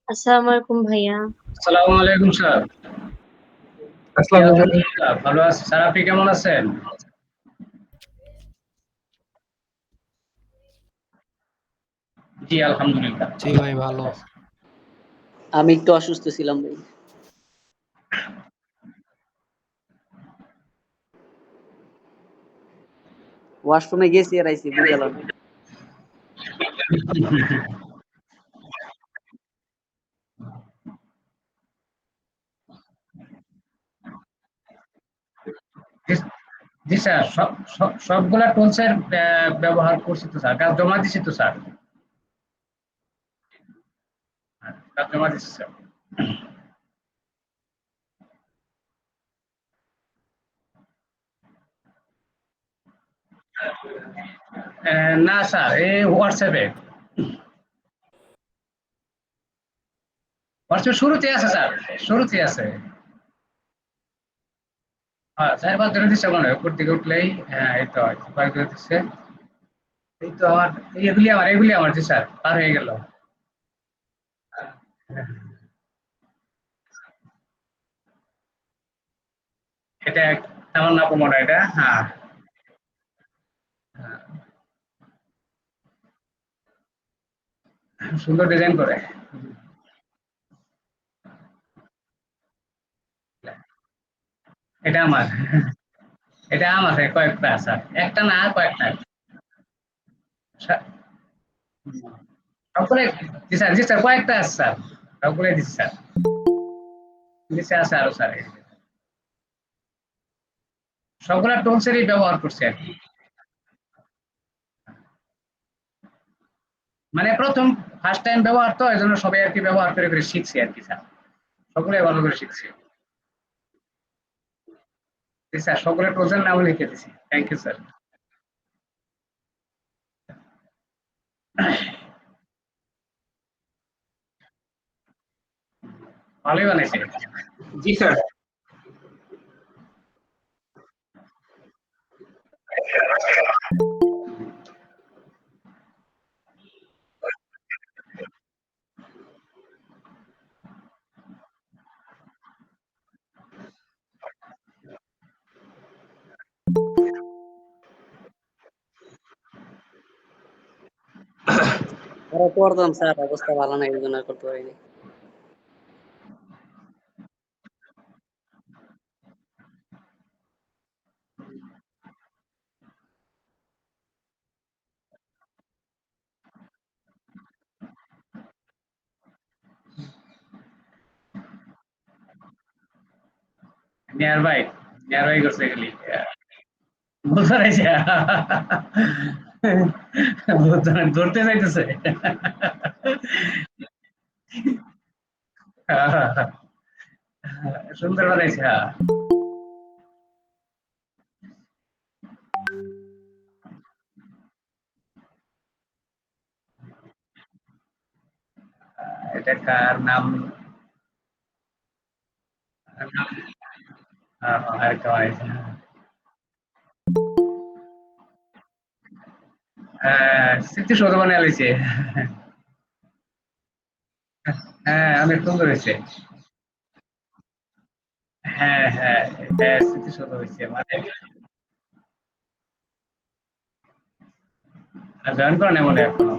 আসসালামু আলাইকুম ভাইয়া। আসসালামু আলাইকুম স্যার। কি আসসালামু আলাইকুম। আলহামদুলিল্লাহ ভালো আছি স্যার, আপনি কেমন আছেন? জি আলহামদুলিল্লাহ। জি ভাই ভালো। আমি একটু অসুস্থ ছিলাম ভাই। ওয়াশরুমে গেছি আর আইছি বুঝাল না। জি স্যার, সবগুলা টুলসের ব্যবহার করছি তো স্যার, কাজ জমা দিছি তো স্যার। কাজ জমা দিছি স্যার। না স্যার, এই হোয়াটসঅ্যাপে শুরুতে আছে স্যার, শুরুতে আছে। হ্যাঁ স্যার, এবার ধরে দিচ্ছে মনে হয় উপর দিকে উঠলেই। হ্যাঁ এই তো কয়েক ধরে দিচ্ছে। এই তো আমার এগুলি আমার জি স্যার, পার হয়ে গেল। এটা তেমন না মনে হয় এটা। হ্যাঁ হ্যাঁ, সুন্দর ডিজাইন করে। এটা আমার, এটা আমার কয়েকটা স্যার, একটা না কয়েকটা। সা- সবগুলো জি স্যার কয়েকটা আছে স্যার, সবগুলো দিচ্ছি স্যার। নিচে আছে আরো স্যার, সবগুলা টুলসেরই ব্যবহার করছি আর কি। মানে প্রথম ফার্স্ট টাইম ব্যবহার তো, এই জন্য সবাই আর কি ব্যবহার করে করে শিখছি আর কি স্যার, সবগুলোই ভালো করে শিখছি। জি স্যার, সবগুলো টুলসের নাম লিখে দিছি, থ্যাংক ইউ স্যার। ভালোই বানাইছে। জি স্যার। আরো করতাম স্যার, অবস্থা ভালো না এই জন্য আর করতে পারিনি। নিয়ার বাই করছে এগুলি। বুঝতে পারছি। ধরতে চাইতেছে। সুন্দর বানাইছে, হ্যাঁ। এটা কার নাম? আরেকটা বানাইছে, হ্যাঁ। স্মৃতিসৌধ বানিয়ে লাইছে। হ্যাঁ অনেক সুন্দর হয়েছে। হ্যাঁ হ্যাঁ, এটা স্মৃতিসৌধ হয়েছে মানে। জয়েন করেন এমন এখনো।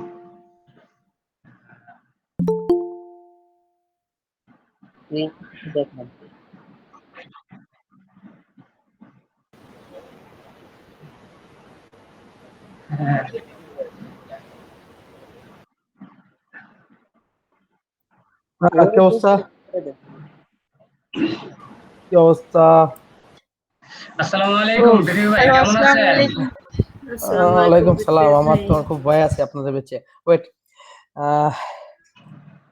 দেখলাম। হ্যাঁ কি অবস্থা? কি অবস্থা? আসসালামু আলাইকুম দিদি ভাই, হ্যালো, কেমন আসসালামু আছেন? আলাইকুম। আসসালামু আলাইকুম ওয়ালাইকুম সালাম। বিথির আমার ভাই। তোমার খুব ভয় আছে আপনাদের বেঁচে। ওয়েট,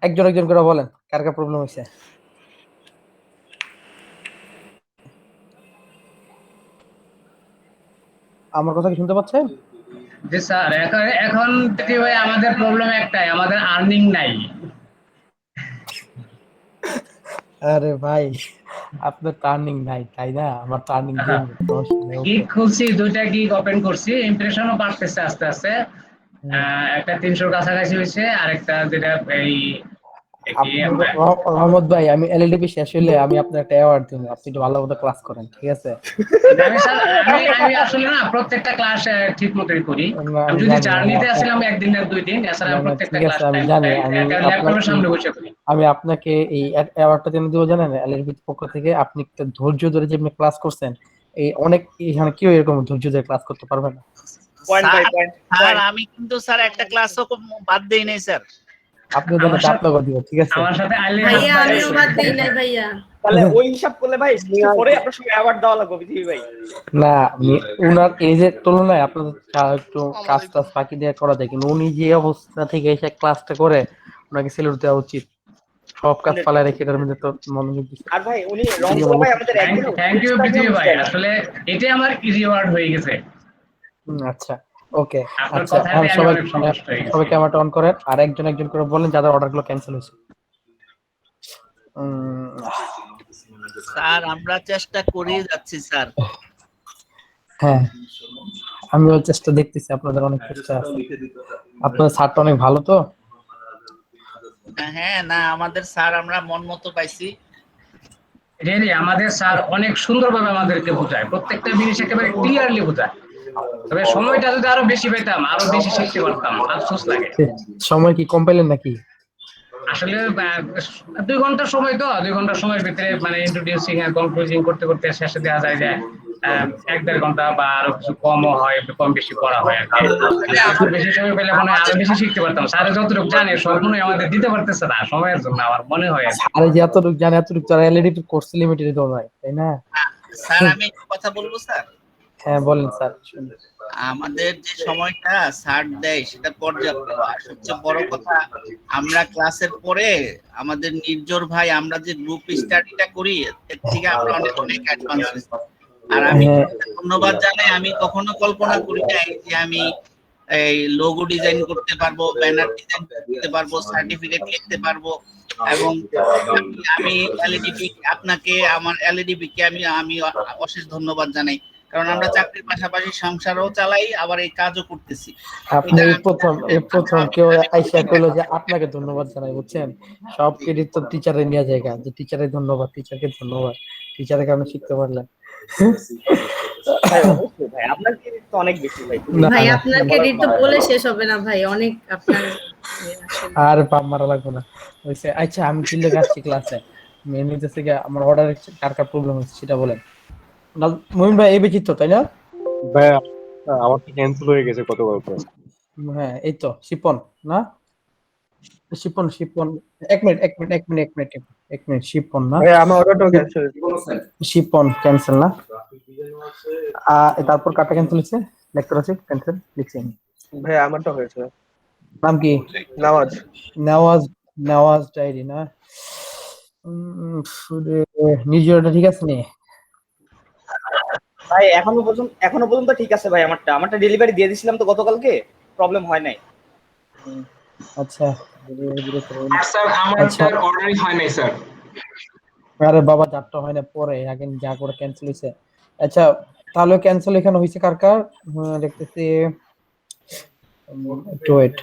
একজন একজন করে বলেন কার কার প্রবলেম হয়েছে। আমার কথা কি শুনতে পাচ্ছেন? জি স্যার, এখন এখন দিদি ভাই আমাদের প্রবলেম একটাই, আমাদের আর্নিং নাই। আরে ভাই, আপনার টার্নিং নাই তাই না? আমার টার্নিং দিয়ে সমস্যা নেই। গিগ ওকে। খুলছি, দুইটা গিগ ওপেন করছি, ইমপ্রেশনও বাড়তেছে আস্তে আস্তে। একটা 300 কাছাকাছি হয়েছে, আরেকটা যেটা এই রহমত ভাই, আমি এলএলডিবি শেষ হইলে আমি আপনার একটা অ্যাওয়ার্ড দিব, আপনি একটু ভালো মতো ক্লাস করেন, ঠিক আছে? আমি স্যার আমি আসলে না প্রত্যেকটা ক্লাস ঠিক মতোই করি। না, আমি আমি যদি জানি জার্নিতে আসলাম একদিন না 2 দিন, এছাড়া না আমি না প্রত্যেকটা ঠিক ক্লাস আছে, আমি টাইম জানি। আমি একটা ল্যাপটপের আপনাকে সামনে বসে করি। আমি আপনাকে এই অ্যাওয়ার্ডটা কেন দিব জানেন? এলএলবির পক্ষ থেকে আপনি একটা ধৈর্য ধরে যে আপনি ক্লাস করছেন, এই অনেক এখানে কেউ এরকম ধৈর্য ধরে ক্লাস করতে পারবে না। Point by sir point. Sir, আমি কিন্তু স্যার একটা ক্লাসও বাদ দেই নাই স্যার। আপনি দেন আমার এটা সাথে আপনাকে দিব, ঠিক আছে? আমার সাথে আইলে হাত ভাইয়া পায়ে আমিও বাদ দেই নাই ভাইয়া। তাহলে ওই হিসাব করলে ভাই কিছু পরে আপনার সঙ্গে অ্যাওয়ার্ড দেওয়া লাগবে বিধি ভাই। না, উনার এজের তুলনায় আপনাদের একটু কাজ টাজ ফাঁকি দিয়ে করা যায়, কিন্তু উনি যে অবস্থা থেকে এসে ক্লাসটা করে, ওনাকে স্যালুট দেওয়া উচিত। সব কাজ ফালায় রেখে এটার মধ্যে তো মনোযোগ দিচ্ছে। আর ভাই উনি রংপুর ভাই আমাদের একদিন থ্যাংক ইউ পৃথিবী ভাই, আসলে এটাই আমার রিওয়ার্ড হয়ে গেছে। আচ্ছা, ওকে। আপনার আচ্ছা, কথাতে এখন আমি সবাই অনেক সন্তুষ্ট হয়ে গেছি। সবাই ক্যামেরাটা অন করেন, আর একজন একজন করে বলেন যাদের অর্ডারগুলো ক্যান্সেল হয়েছে। স্যার আমরা চেষ্টা করেই যাচ্ছি স্যার। হ্যাঁ, আমিও চেষ্টা দেখতেছি, আপনাদের অনেক চেষ্টা আছে। আপনাদের স্যারটা অনেক ভালো তো। হ্যাঁ, না আমাদের স্যার আমরা মন মতো পাইছি। রিয়েলি আমাদের স্যার অনেক সুন্দরভাবে আমাদেরকে বোঝায়, প্রত্যেকটা জিনিস একেবারে ক্লিয়ারলি বোঝায়। তবে সময়টা যদি আরো বেশি পেতাম, আরো বেশি শিখতে পারতাম। আফসোস লাগে। সময় কি কম পেলেন নাকি? আসলে 2 ঘন্টা সময়, তো 2 ঘন্টার সময়ের ভিতরে মানে ইন্ট্রোডিউসিং আর কনক্লুজিং করতে করতে শেষে দেওয়া যায় যে 1-1.5 ঘন্টা বা আরো কিছু কমও হয়, একটু কম বেশি করা হয় আর কি। একটু বেশি সময় পেলে মনে হয় আরো বেশি শিখতে পারতাম। স্যার যতটুকু জানে সব মনে হয় আমাদের দিতে পারতেছে না সময়ের জন্য, আমার মনে হয় আর কি। আরে যে এতটুকু জানে এতটুকু তারা এলইডি কোর্স লিমিটেড তো নয়, তাই না? স্যার আমি একটু কথা বলবো স্যার। হ্যাঁ বলেন স্যার। আমাদের যে সময়টা স্যার দেয় সেটা পর্যাপ্ত। আর সবচেয়ে বড় কথা, আমরা ক্লাসের পরে আমাদের নির্জর ভাই আমরা যে গ্রুপ স্টাডিটা করি এর থেকে আমরা অনেক অনেক অ্যাডভান্স হয়েছি। আর আমি ধন্যবাদ জানাই, আমি কখনো কল্পনা করি নাই যে আমি এই লোগো ডিজাইন করতে পারবো, ব্যানার ডিজাইন করতে পারবো, সার্টিফিকেট লিখতে পারবো। এবং আমি এলইডিবি আপনাকে, আমার এলইডিবি কে আমি অশেষ ধন্যবাদ জানাই, কারণ আমরা চাকরির পাশাপাশি সংসারও চালাই, আবার এই কাজও করতেছি। আপনি এই প্রথম কেউ আইসা কইলো যে আপনাকে ধন্যবাদ জানাই, বুঝছেন? সব ক্রেডিট তো টিচারের নিয়ে জায়গা, যে টিচারের ধন্যবাদ, টিচারকে ধন্যবাদ, টিচারের কারণে শিখতে পারলেন। ভাই অবশ্যই ভাই আপনার ক্রেডিট তো অনেক বেশি ভাই। না, ভাই না, আপনার ক্রেডিট তো বলে শেষ হবে না ভাই, অনেক আপনার আর পাম মারা লাগবে না হইছে। আচ্ছা, আমি চিল্লে আসছি ক্লাসে, মেন হইতেছে কি আমার অর্ডার কার কার প্রবলেম হচ্ছে সেটা বলেন। মুমিন ভাই এই বিচিত্র, তাই না? ভাই আমার তো ক্যান্সেল হয়ে গেছে গতকালকে। হ্যাঁ, এই তো শিপন না? শিপন শিপন, এক মিনিট শিপন না? ভাই আমার অর্ডারটাও ক্যান্সেল। শিপন ক্যান্সেল না? তারপর কাটা ক্যান্সেল হচ্ছে, লেখতে আছে ক্যান্সেল লিখছি আমি। ভাই আমারটা হয়েছে। নাম কি? নামাজ। নেওয়াজ, নেওয়াজ ডায়েরি না? নিজেরটা ঠিক আছে নি? ভাই এখনো পর্যন্ত ঠিক আছে ভাই, আমারটা ডেলিভারি দিয়ে দিছিলাম তো গতকালকে, প্রবলেম হয় নাই। আচ্ছা, স্যার আমারটার অর্ডারই হয় নাই স্যার। আরে বাবা, যারটা হয় না পরে, আগে যা করে ক্যান্সেল হইছে। আচ্ছা, তাহলে ক্যান্সেল এখানে হইছে কার কার? দেখতেছি একটু ওয়েট।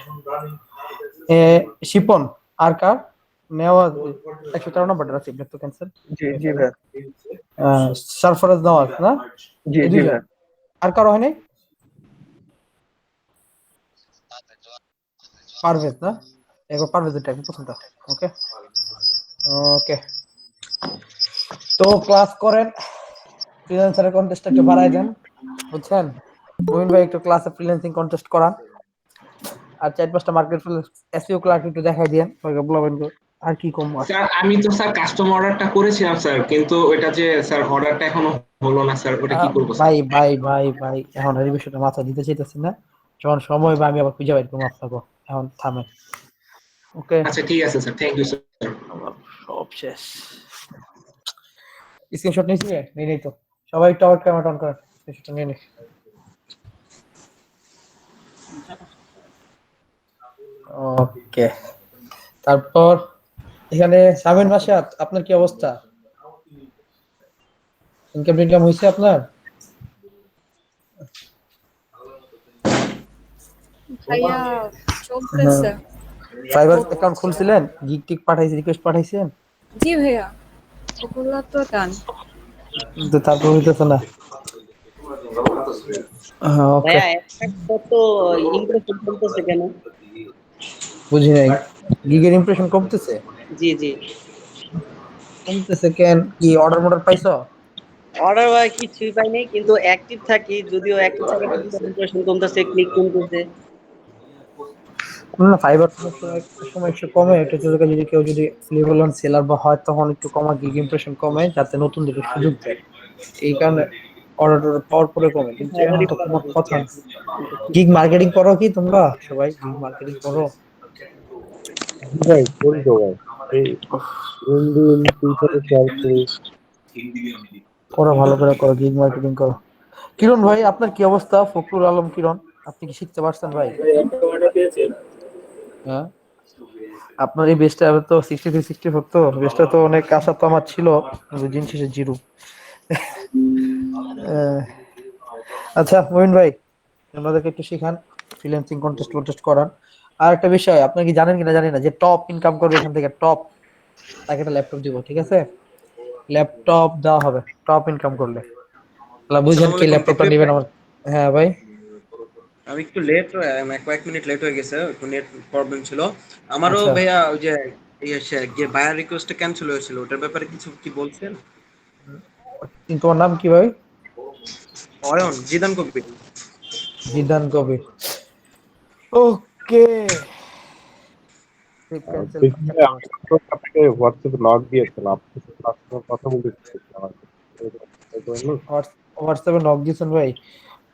শিপন আর কার? নেওয়াজ 113 নম্বরটা আছে তো ক্যান্সেল। জি জি ভাই। সরফরাজ নওয়াজ না? জি জি ভাই। আর কারো হয় নাই? পারভেজ না? একবার পারভেজেরটা একবার প্রথমটা। ওকে ওকে, তো ক্লাস করেন, ফ্রিল্যান্সারের কন্টেস্টটা একটু বাড়াই দেন, বুঝছেন? মুমিন ভাই একটু ক্লাসে ফ্রিল্যান্সিং কন্টেস্ট করান, আর 4-5টা মার্কেট প্লেস এসইও ক্লার্ক একটু দেখাই দেন, বলবেন। আর কি কম? স্যার আমি তো স্যার কাস্টম অর্ডারটা করেছিলাম স্যার, কিন্তু ওটা যে স্যার অর্ডারটা এখনো হলো না স্যার, ওটা কি করব স্যার? ভাই এখন এই বিষয়টা মাথা দিতে চাইতেছি না, যখন সময় বা আমি আবার খুঁজে পাই তোমার আপনাকে, এখন থামেন। ওকে, আচ্ছা ঠিক আছে স্যার, থ্যাংক ইউ স্যার। সব শেষ। স্ক্রিনশট নিয়েছি? নেই তো, সবাই টাওয়ার ক্যামেরা অন করেন, স্ক্রিনশটটা নিয়ে নিন। ওকে, তারপর এখানে শামিন মাসাত, আপনার কি অবস্থা? ইনকাম হয়েছে আপনার? ভাইয়া চলতেছে। ফাইবার অ্যাকাউন্ট খুলছিলেন, গিগ টিক পাঠাইছি, রিকোয়েস্ট পাঠাইছেন, জি ভাইয়া, ওগুলো তো ডান। কিন্তু তারপর হইতেছে না। ওকে, ভাইয়া একটা কত ইমপ্রেশন চলতেছে কেন? বুঝি নাই। গিগের ইমপ্রেশন কমতেছে? জি জি। কমতেছে কেন? কি অর্ডার মর্ডার পাইছো? অর্ডার ভাই কিছুই পাই নাই, কিন্তু অ্যাক্টিভ থাকি, যদিও অ্যাক্টিভ থাকার ইমপ্রেশন কমতেছে, ক্লিক কমতেছে। না, ফাইবার সময় একটু কমে, এটা যদি কেউ যদি লেভেল 1 সেলার বা হয় তখন একটু কমা, গিগ ইমপ্রেশন কমে যাতে নতুনদের সুযোগ দেয়, এই কারণে অর্ডার পাওয়ার পরে কমে। কিন্তু এখন ফাইবারই তো পাওয়া কমার যায়। কথা। গিগ মার্কেটিং করো কি তোমরা সবাই? গিগ মার্কেটিং করো? ভাই করি তো ভাই, এই দিন টিউশনে শেয়ার করি। করো, ভালো করে করো, গিগ মার্কেটিং করো। কিরণ ভাই, আপনার কি অবস্থা? ফখরুল আলম কিরণ, আপনি কি শিখতে পারছেন ভাই? হ্যাঁ, আপনার এই বেসটা তো 63-64, তো বেসটা তো অনেক আশা তো আমার ছিল, কিন্তু দিন শেষে জিরো। আচ্ছা মহিন ভাই, আমাদেরকে একটু শিখান, ফ্রিল্যান্সিং কন্টেস্ট করান। আর একটা বিষয়, আপনি কি জানেন কিনা জানি না, যে টপ ইনকাম করবে এখান থেকে, টপ, তাকে একটা ল্যাপটপ দিব, ঠিক আছে? ল্যাপটপ দেওয়া হবে টপ ইনকাম করলে। তাহলে বুঝেন আসসালামু কি আলাইকুম ল্যাপটপটা তকলিফ নেবেন ভাই। আমার। হ্যাঁ ভাই। আমি একটু লেট, কয়েক মিনিট লেট হয়ে গেছে, একটু নেট প্রবলেম ছিল আমারও আচ্ছা, ভাইয়া। ওই যে যে বায়ার রিকোয়েস্টটা ক্যান্সেল হয়েছিল, ওটার ব্যাপারে কিছু কি বলছেন? তোমার নাম কি ভাই? অয়ন জিদান কবির। জিদান কবির। ওকে, ক্যান্সেল দেখি ভাই, আমি তো আপনাকে হোয়াটসঅ্যাপে লগ দিয়েছিলাম, আপনি তো তার সঙ্গে কথা বলতে চাইছেন আমার সাথে। হোয়াটসঅ্যাপে নক দিয়েছেন ভাই?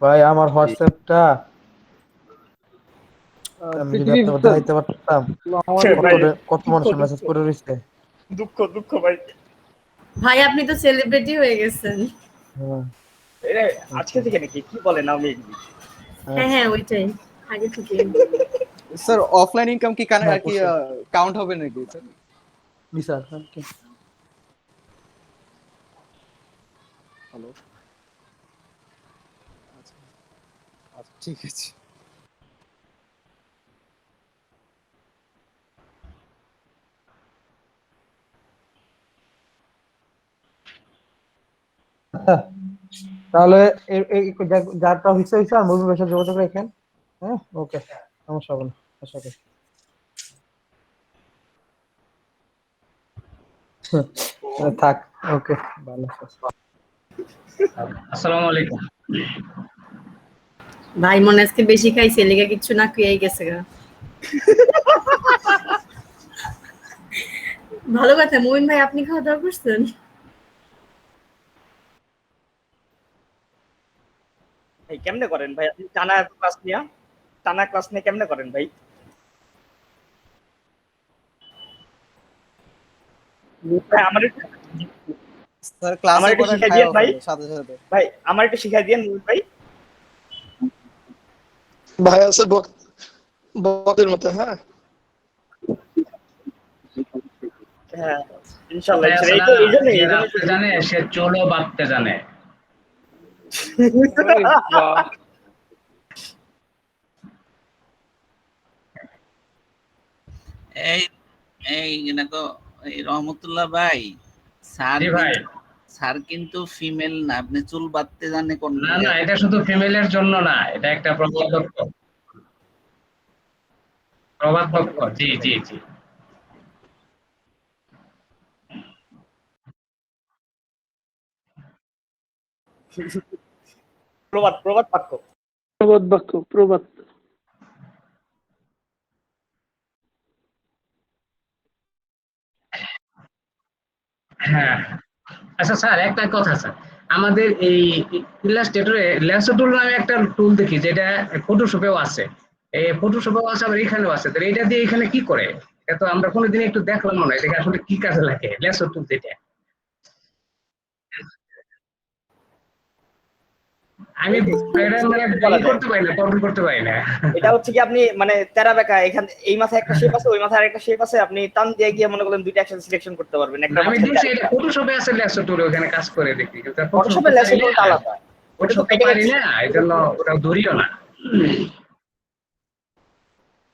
ভাই আমার জি। হোয়াটসঅ্যাপটা আমি যদি আপনাকে দেখাইতে পারতাম, ভাই কত দুঃখ মানুষের দুঃখ মেসেজ করে রয়েছে। দুঃখ দুঃখ ভাই। ভাই আপনি তো সেলিব্রিটি হয়ে গেছেন। হ্যাঁ, এটা আজকে থেকে নাকি কি বলেন আমি? হ্যাঁ হ্যাঁ, ওইটাই আগে থেকে। স্যার অফলাইন ইনকাম কি হ্যাঁ, আর কি অবশ্যই। কাউন্ট হবে নাকি স্যার? জি স্যার, ওকে। হ্যালো, আচ্ছা আচ্ছা ঠিক আছে। আচ্ছা, তাহলে যারটা হয়েছে হয়েছে, আর মুভি ভাষার যোগাযোগ রাখেন। হ্যাঁ, ওকে, সমস্যা হবে না, আশা করি। থাক, ওকে, ভালো। আসসালামু আলাইকুম। ভাই মনে আজকে বেশি খাইছে, লেগে কিছু না খেয়ে গেছে গা। ভালো কথা। মুমিন ভাই, আপনি খাওয়া দাওয়া করছেন? ভাই কেমনে করেন ভাই আপনি টানা ক্লাস নিয়ে কেমনে করেন ভাই? ভাই আমার স্যার ক্লাসের পরে শিখাই খাওয়া দিয়েন ভাই। হবে সাথে সাথে। ভাই আমার একটু শিখাই দিয়েন মুমিন ভাই। ভাই আছে বকের মতো। হ্যাঁ হ্যাঁ ইনশাআল্লাহ তাই আছে না, এই জন্য যে রাখতে জানে সে চুলও বাঁধতে জানে। এই এই না তো, এই রহমতুল্লাহ ভাই, স্যার জি ভাই। স্যার কিন্তু ফিমেল না, আপনি চুল বাঁধতে জানে কোন? না না, এটা শুধু ফিমেলের জন্য না, এটা একটা প্রবাদ বাক্য। জি জি জি। প্রবাদ বাক্য। প্রবাদ। হ্যাঁ, আচ্ছা স্যার, একটা কথা স্যার, আমাদের এই ইলাস্ট্রেটরে ল্যাসো টুল নামে একটা টুল দেখি, যেটা ফটোশপেও আছে, এই ফটোশপেও আছে, আবার এখানেও আছে। তাহলে এটা দিয়ে এখানে কি করে? এটা তো আমরা কোনোদিন একটু দেখলাম না, এটাকে আসলে কি কাজে লাগে ল্যাসো টুল যেটা? আমি এটা মানে করতে পারি না, কন্ট্রোল করতে পারি না। এটা হচ্ছে কি, আপনি মানে তেরা বেকা, এখানে এই মাথায় একটা শেপ আছে, ওই মাথায় আরেকটা শেপ আছে, আপনি টান দিয়ে গিয়ে মনে করেন দুইটা একসাথে সিলেকশন করতে পারবেন। একটা আমি দেখছি এটা ফটোশপে আছে ল্যাসো টুল, ওখানে কাজ করে দেখি, কিন্তু ফটোশপে লেসন টুলটা আলাদা। ওটা তো ফটোশপে পারি না, এই জন্য ওটা ধরিও না।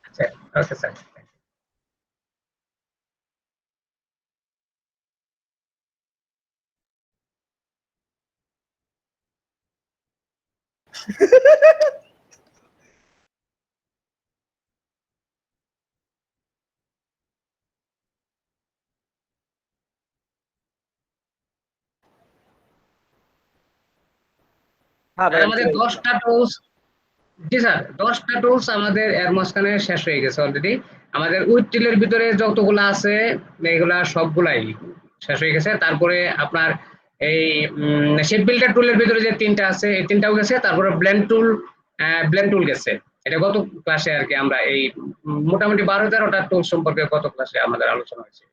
আচ্ছা, ওকে স্যার। হ্যাঁ ভাই, আমি আমাদের চলে গেছি। 10টা টুলস, জি স্যার, 10টা টুলস আমাদের এর মাঝখানে শেষ হয়ে গেছে অলরেডি। আমাদের উইথ টিলের ভিতরে যতগুলো আছে এগুলা সবগুলাই শেষ হয়ে গেছে। তারপরে আপনার এই শেপ বিল্ডার টুলের ভিতরে যে 3টা আছে এই 3টাও গেছে। তারপরে ব্লেন্ড টুল গেছে। এটা গত ক্লাসে আর কি আমরা এই মোটামুটি 12-13টা টুল সম্পর্কে গত ক্লাসে আমাদের আলোচনা হয়েছে।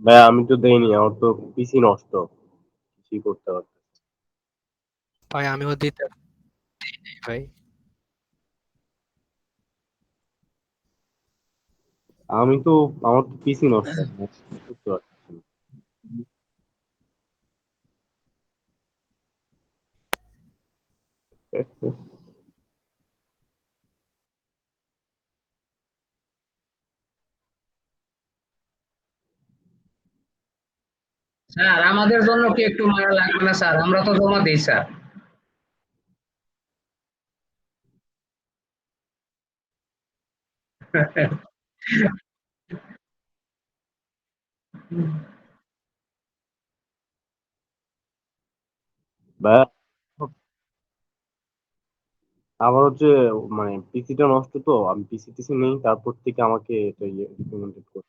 ভাই আমি তো দেইনি, আমার তো পিসি নষ্ট, কি করতে পারছি। ভাই আমিও দিতে দিই ভাই। আমি তো, আমার তো পিসি নষ্ট, আমি কি করতে পারছি না। স্যার আমাদের জন্য কি একটু মায়া লাগবে না স্যার? আমরা তো জমা দিই স্যার। ভাই আমার হচ্ছে মানে পিসিটা নষ্ট, তো আমি পিসি টিসি নেই, তারপর থেকে আমাকে এটা রিকমেন্ডেড করে।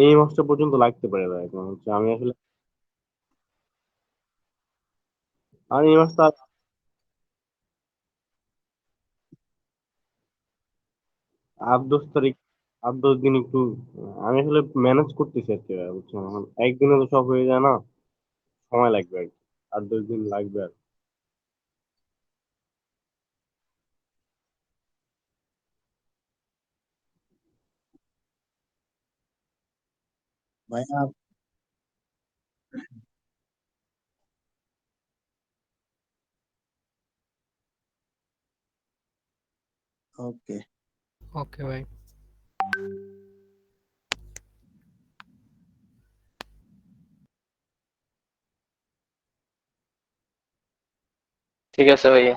এই মাসটা পর্যন্ত লাগতে পারে ভাই, কারণ হচ্ছে আমি আসলে আমি এই মাসটা 8-10 তারিখ, 8-10 দিন একটু আমি আসলে ম্যানেজ করতেছি আর কি ভাই, বুঝছেন? এখন একদিনে তো সব হয়ে যায় না, সময় লাগবে আর কি, 8-10 দিন লাগবে আর কি। ভাইয়া ওকে। ওকে ভাই। ঠিক আছে ভাইয়া।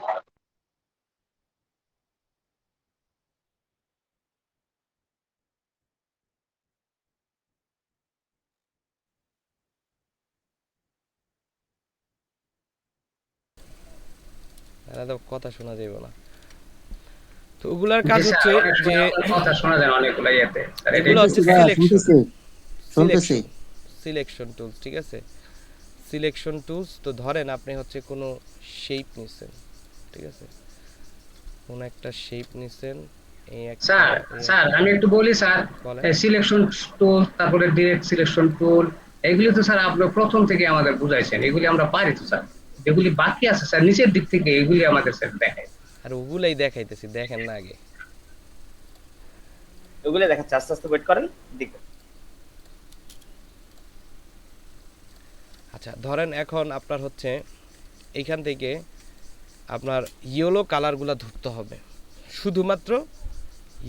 তো কথা শোনা যাবে না। তো ওগুলার কাজ জি স্যার, হচ্ছে অনেক যে সময় আপনার কথা শোনা যায় অনেকগুলো ইয়েতে স্যার, এটাই এগুলো হচ্ছে ভাইয়া সিলেকশন শুনতেছি শুনতেছি। সিলেকশন টুলস, ঠিক আছে? Selection tools. তো ধরেন আপনি হচ্ছে কোনো শেপ নিছেন, ঠিক আছে? কোনো একটা শেপ নিছেন, এই একটা স্যার। স্যার আমি একটু বলি স্যার, বলেন। সিলেকশন টুল, তারপরে ডিরেক্ট সিলেকশন টুল, এগুলি তো স্যার আপনি প্রথম থেকে আমাদের বুঝাইছেন, এগুলি আমরা পারি তো স্যার। যেগুলি বাকি আছে স্যার নিচের দিক থেকে এগুলি আমাদের স্যার দেখায়। আর ওগুলাই দেখাইতেছি, দেখেন না আগে। ওগুলো দেখাচ্ছে, আস্তে আস্তে ওয়েট করেন, দেখবেন। আচ্ছা ধরেন এখন আপনার হচ্ছে এইখান থেকে আপনার ইয়েলো কালারগুলো ধরতে হবে, শুধুমাত্র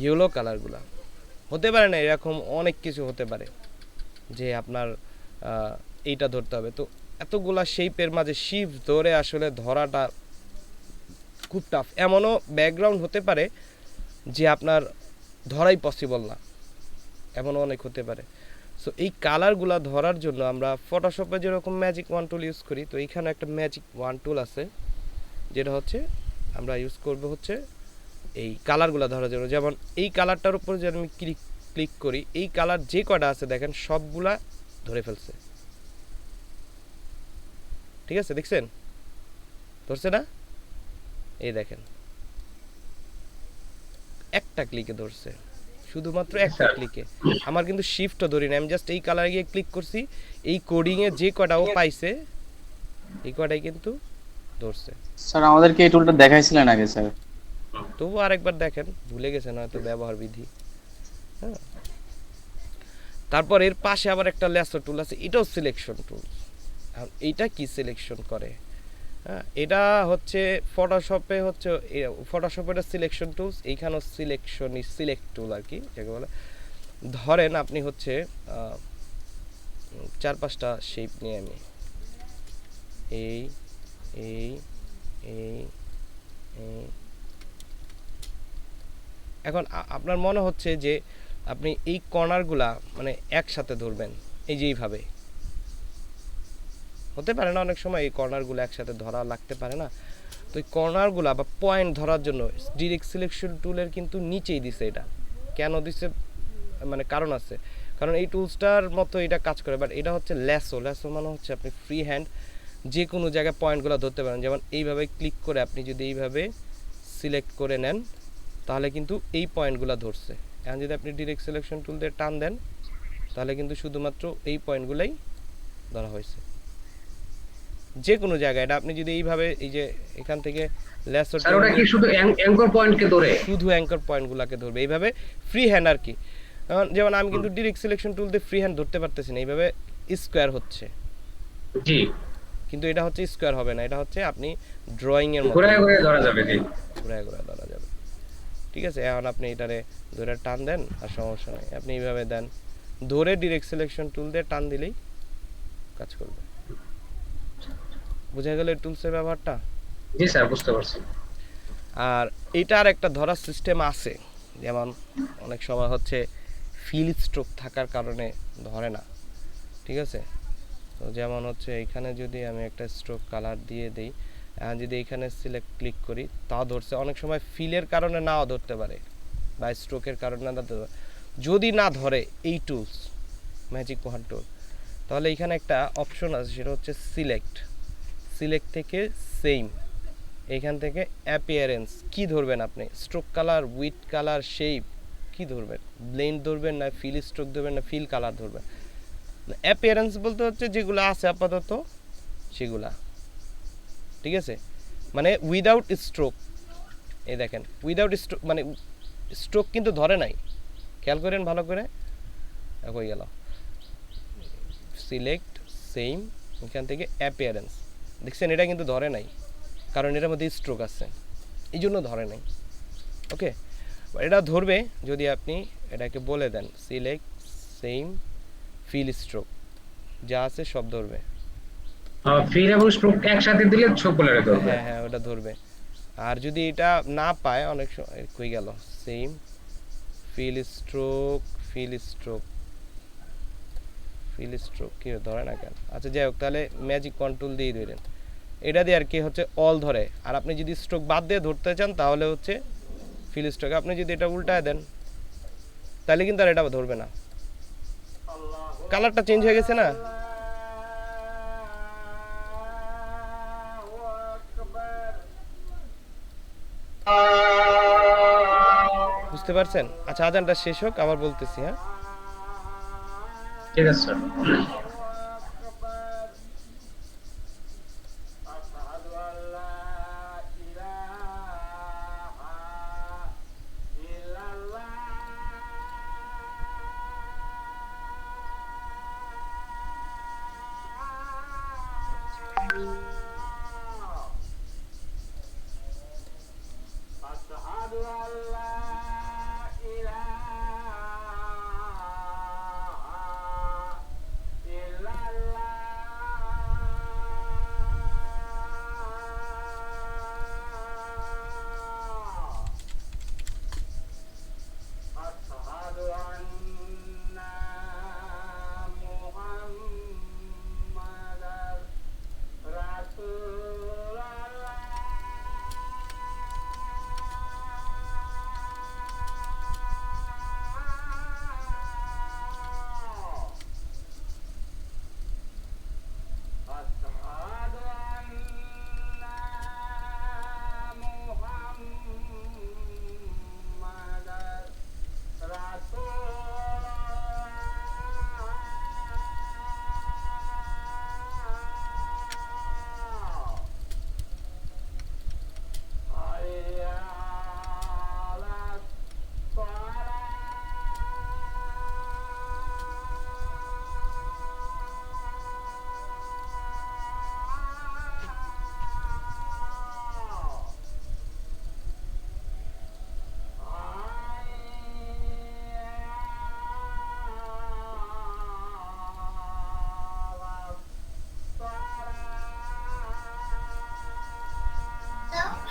ইয়েলো কালারগুলো। হতে পারে না এরকম অনেক কিছু হতে পারে যে আপনার এইটা ধরতে হবে। তো এতগুলা শেপের মাঝে শিফট ধরে আসলে ধরাটা খুব টাফ। এমনও ব্যাকগ্রাউন্ড হতে পারে যে আপনার ধরাই পসিবল না, এমনও অনেক হতে পারে। সো এই কালারগুলো ধরার জন্য আমরা ফটোশপে যেরকম ম্যাজিক ওয়ান টুল ইউজ করি, তো এইখানে একটা ম্যাজিক ওয়ান টুল আছে, যেটা হচ্ছে আমরা ইউজ করব হচ্ছে এই কালারগুলো ধরার জন্য। যেমন এই কালারটার উপর যদি আমি ক্লিক করি, এই কালার যে কটা আছে দেখেন সবগুলা ধরে ফেলছে, ঠিক আছে? দেখছেন ধরছে না? এই দেখেন একটা ক্লিকে ধরছে, শুধুমাত্র একটা ক্লিকে। আমার কিন্তু শিফটও ধরি না, আমি জাস্ট এই কালারে গিয়ে ক্লিক করছি, এই কোডিংয়ে যে কটাও পাইছে এই কটাই কিন্তু ধরছে। স্যার আমাদেরকে এই টুলটা দেখাইছিলেন আগে স্যার। তবু আরেকবার দেখেন, ভুলে গেছেন হয়তো ব্যবহার বিধি। হ্যাঁ, তারপর এর পাশে আবার একটা লেসার টুল আছে, এটাও সিলেকশন টুল। আর এইটা কি সিলেকশন করে? হ্যাঁ, এটা হচ্ছে ফটোশপে হচ্ছে ফটোশপের সিলেকশন টুলস, এইখানেও সিলেক্ট টুল আর কি যাকে বলে। ধরেন আপনি হচ্ছে 4-5টা শেপ নিয়ে আমি এই এই এই এই এখন আপনার মনে হচ্ছে যে আপনি এই কর্নারগুলা মানে একসাথে ধরবেন, এই যে এইভাবে হতে পারে না, অনেক সময় এই কর্নারগুলো একসাথে ধরা লাগতে পারে না। তো এই কর্নারগুলা বা পয়েন্ট ধরার জন্য ডিরেক্ট সিলেকশন টুলের কিন্তু নিচেই দিছে। এটা কেন দিছে মানে কারণ আছে, কারণ এই টুলসটার মতো এটা কাজ করে, বাট এটা হচ্ছে ল্যাসো মানে হচ্ছে আপনি ফ্রি হ্যান্ড যে কোনো জায়গায় পয়েন্টগুলো ধরতে পারেন। যেমন এইভাবে ক্লিক করে আপনি যদি এইভাবে সিলেক্ট করে নেন তাহলে কিন্তু এই পয়েন্টগুলো ধরছে। এখন যদি আপনি ডিরেক্ট সিলেকশন টুল দিয়ে টান দেন তাহলে কিন্তু শুধুমাত্র এই পয়েন্টগুলোই ধরা হয়েছে যে কোনো জায়গায়। এটা আপনি যদি এইভাবে এই যে এখান থেকে ল্যাসো স্যার ওটা কি শুধু অ্যাঙ্কর পয়েন্টকে ধরে? শুধু অ্যাঙ্কর পয়েন্টগুলোকে ধরবে এইভাবে ফ্রি হ্যান্ড আর কি। যেমন আমি কিন্তু ডিরেক্ট সিলেকশন টুল দিয়ে ফ্রি হ্যান্ড ধরতে পারতেছি না, এইভাবে স্কোয়ার হচ্ছে জি, কিন্তু এটা হচ্ছে স্কোয়ার হবে না, এটা হচ্ছে আপনি ড্রয়িং এর মতো ঘোরায় ঘোরায় ধরা যাবে। জি, ঘোরায় ঘোরায় ধরা যাবে। ঠিক আছে, এখন আপনি এটারে ধরে টান দেন আর সমস্যা নেই, আপনি এইভাবে দেন, ধরে ডিরেক্ট সিলেকশন টুল দিয়ে টান দিলেই কাজ করবে। বুঝা গেল টুলসের ব্যবহারটা? জি স্যার, বুঝতে পারছি। আর এটার একটা ধরার সিস্টেম আছে, যেমন অনেক সময় হচ্ছে ফিল স্ট্রোক থাকার কারণে ধরে না। ঠিক আছে, তো যেমন হচ্ছে এখানে যদি আমি একটা স্ট্রোক কালার দিয়ে দিই, যদি এখানে সিলেক্ট ক্লিক করি তাও ধরছে। অনেক সময় ফিলের কারণে নাও ধরতে পারে বা স্ট্রোকের কারণে না ধরতে পারে। যদি না ধরে এই টুলস ম্যাজিক পয়েন্ট টুল, তাহলে এখানে একটা অপশন আছে, সেটা হচ্ছে সিলেক্ট থেকে সেম, এখান থেকে অ্যাপিয়ারেন্স কি ধরবেন আপনি, stroke colour, with colour, shape কি ধরবেন, ব্লেন্ড ধরবেন না ফিল স্ট্রোক ধরবেন না ফিল কালার ধরবেন। অ্যাপিয়ারেন্স বলতে হচ্ছে যেগুলো আছে আপাতত সেগুলা। ঠিক আছে, মানে উইদাউট স্ট্রোক। এই দেখেন উইদাউট স্ট্রোক মানে স্ট্রোক কিন্তু ধরে নাই, খেয়াল করেন ভালো করে। হয়ে গেল সিলেক্ট সেম, এখান থেকে অ্যাপিয়ারেন্স, দেখছেন এটা কিন্তু ধরে নাই, কারণ এটার মধ্যে স্ট্রোক আছে, এই জন্য ধরে নাই। ওকে, এটা ধরবে যদি আপনি এটাকে বলে দেন সিলেক্ট সেম ফিল স্ট্রোক, যা আছে সব ধরবে। ফিল এবং স্ট্রোক একসাথে দিলে সব বলে ধরবে। হ্যাঁ হ্যাঁ, ওটা ধরবে। আর যদি এটা না পায়, অনেক সময় কই গেল সেম ফিল স্ট্রোক কি ধরে না কেন? আচ্ছা যাই হোক, তাহলে ম্যাজিক কন্ট্রোল দিয়ে ধরেন, এটা দিয়ে আর কি হচ্ছে অল ধরে। আর আপনি যদি স্ট্রোক বাদ দিয়ে ধরতে চান তাহলে হচ্ছে ফিল স্ট্রোক। আপনি যদি এটা উল্টায় দেন তাহলে কিন্তু আর এটা ধরবে না। কালারটা চেঞ্জ হয়ে গেছে না? বুঝতে পারছেন? আচ্ছা, আজানটা শেষ হোক আবার বলতেছি। হ্যাঁ ঠিক আছে স্যার।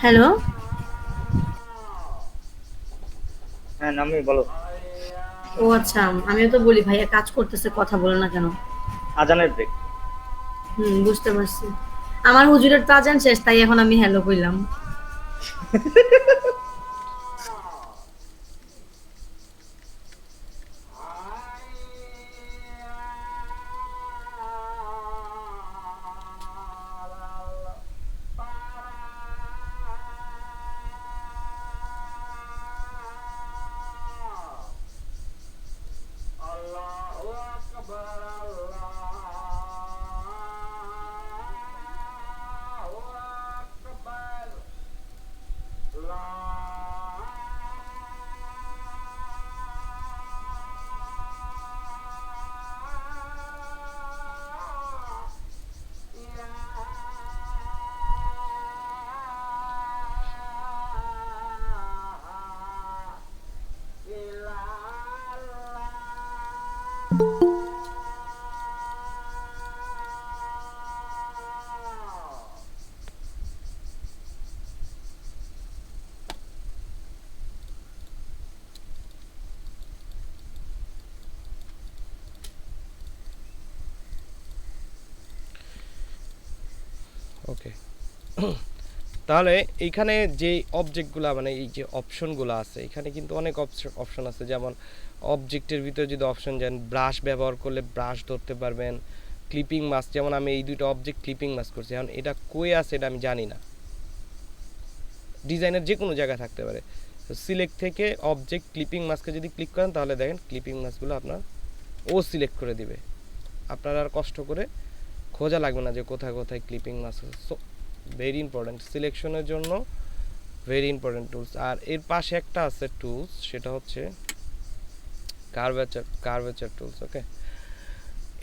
হ্যালো, হ্যাঁ নামি বলো। ও আচ্ছা, আমিও তো বলি ভাইয়া কাজ করতেছে, কথা বলে না কেন? আজানের ব্রেক। বুঝতে পারছি। আমার হুজুরের তো আজান শেষ, তাই এখন আমি হ্যালো কইলাম। ওকে, তাহলে এইখানে যে অবজেক্টগুলো মানে এই যে অপশনগুলো আছে, এখানে কিন্তু অনেক অপশন আছে। যেমন অবজেক্টের ভিতরে যদি অপশন যান, ব্রাশ ব্যবহার করলে ব্রাশ ধরতে পারবেন, ক্লিপিং মাস্ক, যেমন আমি এই দুটো অবজেক্ট ক্লিপিং মাস্ক করছি, এখন এটা কই আছে এটা আমি জানি না, ডিজাইনের যে কোনো জায়গায় থাকতে পারে। তো সিলেক্ট থেকে অবজেক্ট ক্লিপিং মাস্কে যদি ক্লিক করেন তাহলে দেখেন ক্লিপিং মাস্কগুলো আপনার ও সিলেক্ট করে দিবে, আপনার আর কষ্ট করে খোঁজা লাগবে না যে কোথায় কোথায় ক্লিপিং মাস্ক আছে। সো ভেরি ইম্পর্টেন্ট সিলেকশনের জন্য, ভেরি ইম্পর্টেন্ট টুলস। আর এর পাশে একটা আছে টুলস, সেটা হচ্ছে কার্ভেচার টুলস। ওকে,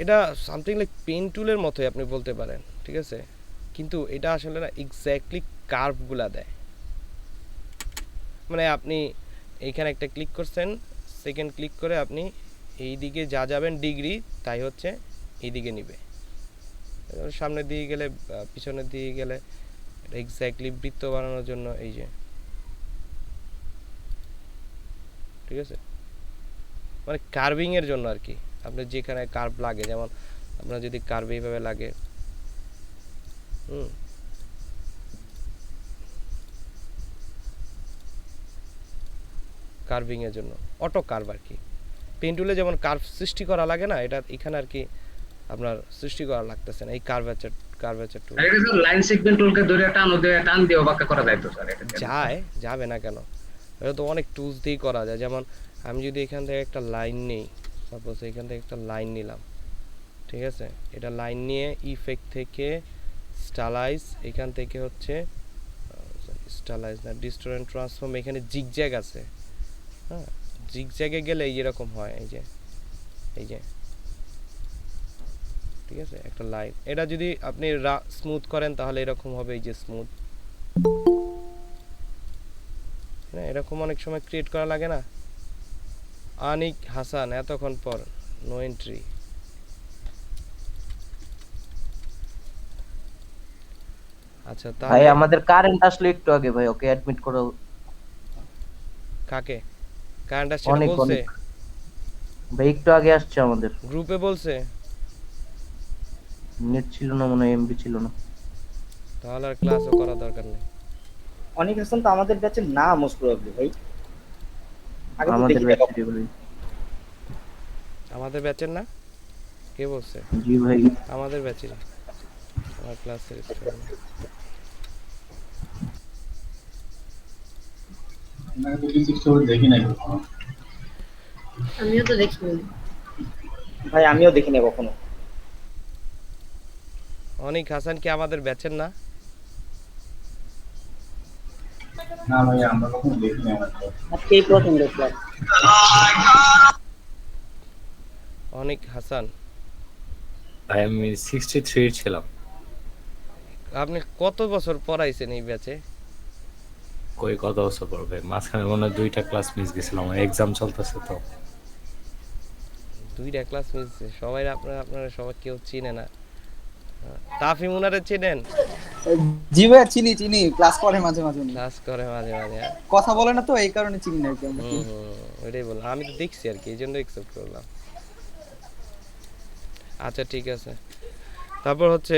এটা সামথিং লাইক পেন টুলের মতোই আপনি বলতে পারেন, ঠিক আছে, কিন্তু এটা আসলে না এক্স্যাক্টলি কার্ভগুলা দেয়। মানে আপনি এইখানে একটা ক্লিক করছেন, সেকেন্ড ক্লিক করে আপনি এই দিকে যা যাবেন ডিগ্রি, তাই হচ্ছে এই দিকে নিবে। সামনের দিকে গেলে, পিছনের দিকে গেলে, এক্স্যাক্টলি বৃত্ত বানানোর জন্য এই যে, ঠিক আছে, মানে কার্ভিং এর জন্য আর কি। আপনার যেখানে কার্ভ লাগে, যেমন আপনার যদি কার্ভ এইভাবে লাগে, কার্ভিং এর জন্য অটো কার্ভ আর কি। পেন টুলে যেমন কার্ভ সৃষ্টি করা লাগে না, এটা এখানে আর কি আপনার সৃষ্টি করা লাগতেছে না, এই কার্ভেচার টুল। এটা তো লাইন সেগমেন্ট টুলকে ধরে টান দিও বাঁকা করা যায় তো স্যার? এটা যাবে না কেন? এটা তো অনেক টুলস দিয়েই করা যায়। যেমন আমি যদি এখান থেকে একটা লাইন নিই, সাপোজ এখান থেকে একটা লাইন নিলাম, ঠিক আছে, এটা লাইন নিয়ে ইফেক্ট থেকে স্টাইলাইজ, এখান থেকে হচ্ছে স্টাইলাইজ না, ডিস্টোরেন্ট ট্রান্সফর্ম, এখানে জিগজ্যাগ আছে। হ্যাঁ, জিগজ্যাগে গেলে এইরকম হয়, এই যে ঠিক আছে, একটা লাইন। এটা যদি আপনি স্মুথ করেন তাহলে এরকম হবে, এই যে স্মুথ। না, এরকম অনেক সময় ক্রিয়েট করা লাগে না। আনিক হাসান এতক্ষণ পর, নো এন্ট্রি। আচ্ছা, তাহলে ভাই আমাদের কারেন্ট আসলো একটু আগে ভাই, ওকে অ্যাডমিট করো। কাকে কারেন্ট আসছে বলছে? ভাই একটু আগে আসছে আমাদের গ্রুপে বলছে, নেট ছিল না মনে হয়, এমবি ছিল না, তাহলে আর ক্লাসও করা দরকার নেই। অনেক হাসান তো আমাদের ব্যাচের না, মোস্ট প্রবাবলি ভাই। আগে তো আমাদের দেখি ব্যাচেরই বলি। আমাদের ব্যাচের না? কে বলছে? জি ভাই, আমাদের ব্যাচের, আমার ক্লাসের স্টুডেন্ট। আমিও তো দেখিনি ভাই, আমিও দেখিনি কখনো। অনিক হাসান কি আমাদের ব্যাচের না? না ভাই, আমরা কখনো দেখিনি। আজকেই প্রথম দেখলাম। অনিক হাসান ভাই আমি 63 ছিলাম। আপনি কত বছর পড়াইছেন এই ব্যাচে? কই কত বছর পর ভাই, মাঝখানে মনে হয় 2টা ক্লাস মিস গেছিলাম, এক্সাম চলতেছে তো। 2টা ক্লাস মিস? সবাই আপনারা সবাই কেউ চিনে না। তাফিম উনারে চিনেন? জি ভাইয়া চিনি চিনি, ক্লাস করে মাঝে মাঝে উনি। ক্লাস করে মাঝে মাঝে, হ্যাঁ? কথা বলে না তো এই কারণে চিনি না আর কি আমরা। ওইটাই বললাম, আমি তো দেখছি আর কি, এই জন্য অ্যাকসেপ্ট করলাম। আচ্ছা ঠিক আছে। তারপর হচ্ছে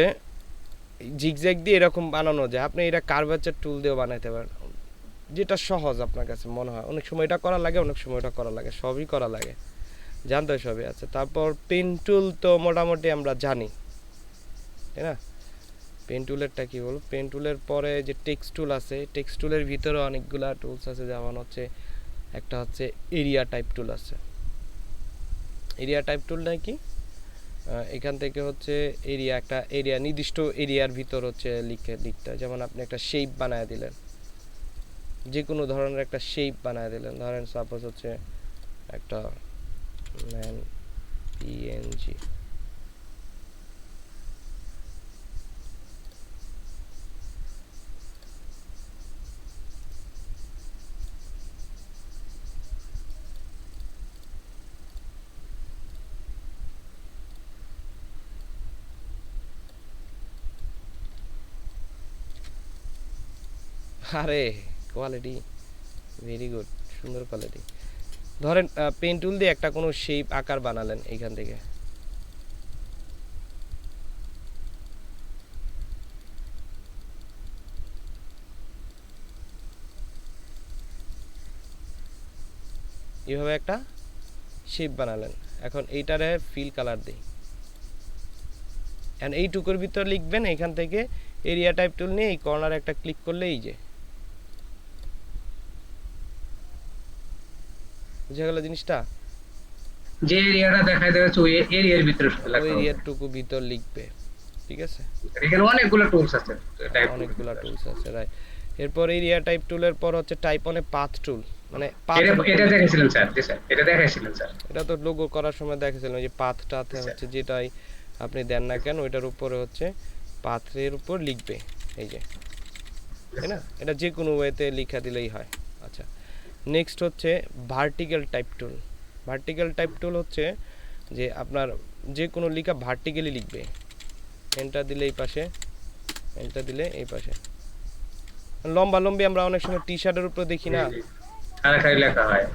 জিগজ্যাগ দিয়ে এরকম বানানো যায়, আপনি এটা কার্ভেচার টুল দিয়েও বানাইতে পারেন, যেটা সহজ আপনার কাছে মনে হয়। অনেক সময় এটা করা লাগে, অনেক সময় এটা করা লাগে, সবই করা লাগে, জানতে হয় সবই। আচ্ছা তারপর পেন টুল তো মোটামুটি আমরা জানি, তাই না? পেন টুলেরটা কি বলবো, পেন টুলের পরে যে টেক্সট টুল আছে, টেক্সট টুলের ভিতরে অনেকগুলা টুলস আছে, যেমন হচ্ছে একটা হচ্ছে এরিয়া টাইপ টুল আছে। এরিয়া টাইপ টুলটা কি, এখান থেকে হচ্ছে এরিয়া, একটা এরিয়া নির্দিষ্ট এরিয়ার ভিতর হচ্ছে লিখতে হয়। যেমন আপনি একটা শেপ বানায় দিলেন, যে কোনো ধরনের একটা শেপ বানায় দিলেন, ধরেন সাপোজ হচ্ছে একটা ম্যান পিএনজি, আরে কোয়ালিটি ভেরি গুড, সুন্দর কোয়ালিটি। ধরেন পেন টুল দিয়ে একটা কোনো শেপ আকার বানালেন এইখান থেকে, এইভাবে একটা শেপ বানালেন। এখন এইটারে ফিল কালার দিই, এন্ড এইটুকুর ভিতর লিখবেন, এখান থেকে এরিয়া টাইপ টুল নিয়ে এই কর্নারে একটা ক্লিক করলে এই যে বুঝা গেল জিনিসটা। যে এরিয়াটা দেখাই দেবে ওই এরিয়ার ভিতরে ওই এরিয়াটুকু ভিতর লিখবে, ঠিক আছে? এখানে অনেকগুলো টুলস আছে, অনেকগুলো টুলস আছে, রাইট। এরপর এরিয়া টাইপ টুলের পর হচ্ছে টাইপ অনে পাথ টুল, মানে এটা দেখাইছিলেন স্যার, জি স্যার এটা দেখাইছিলেন স্যার, এটা তো লোগো করার সময় দেখাইছিলাম, যে পাথটাতে হচ্ছে যেটাই আপনি দেন না কেন ওইটার উপরে হচ্ছে পাথের উপর লিখবে, এই যে, তাই না? এটা যে কোনো ওয়েতে লেখা দিলেই হয়। আচ্ছা নেক্সট হচ্ছে ভার্টিক্যাল টাইপ টুল। ভার্টিক্যাল টাইপ টুল হচ্ছে যে আপনার যে কোনো লেখা ভার্টিক্যালি লিখবে, এন্টার দিলে এই পাশে, এন্টার দিলে এই পাশে। লম্বা লম্বি আমরা অনেক সময় টি শার্টের উপরে দেখি না, আরেকটা লেখা হয়।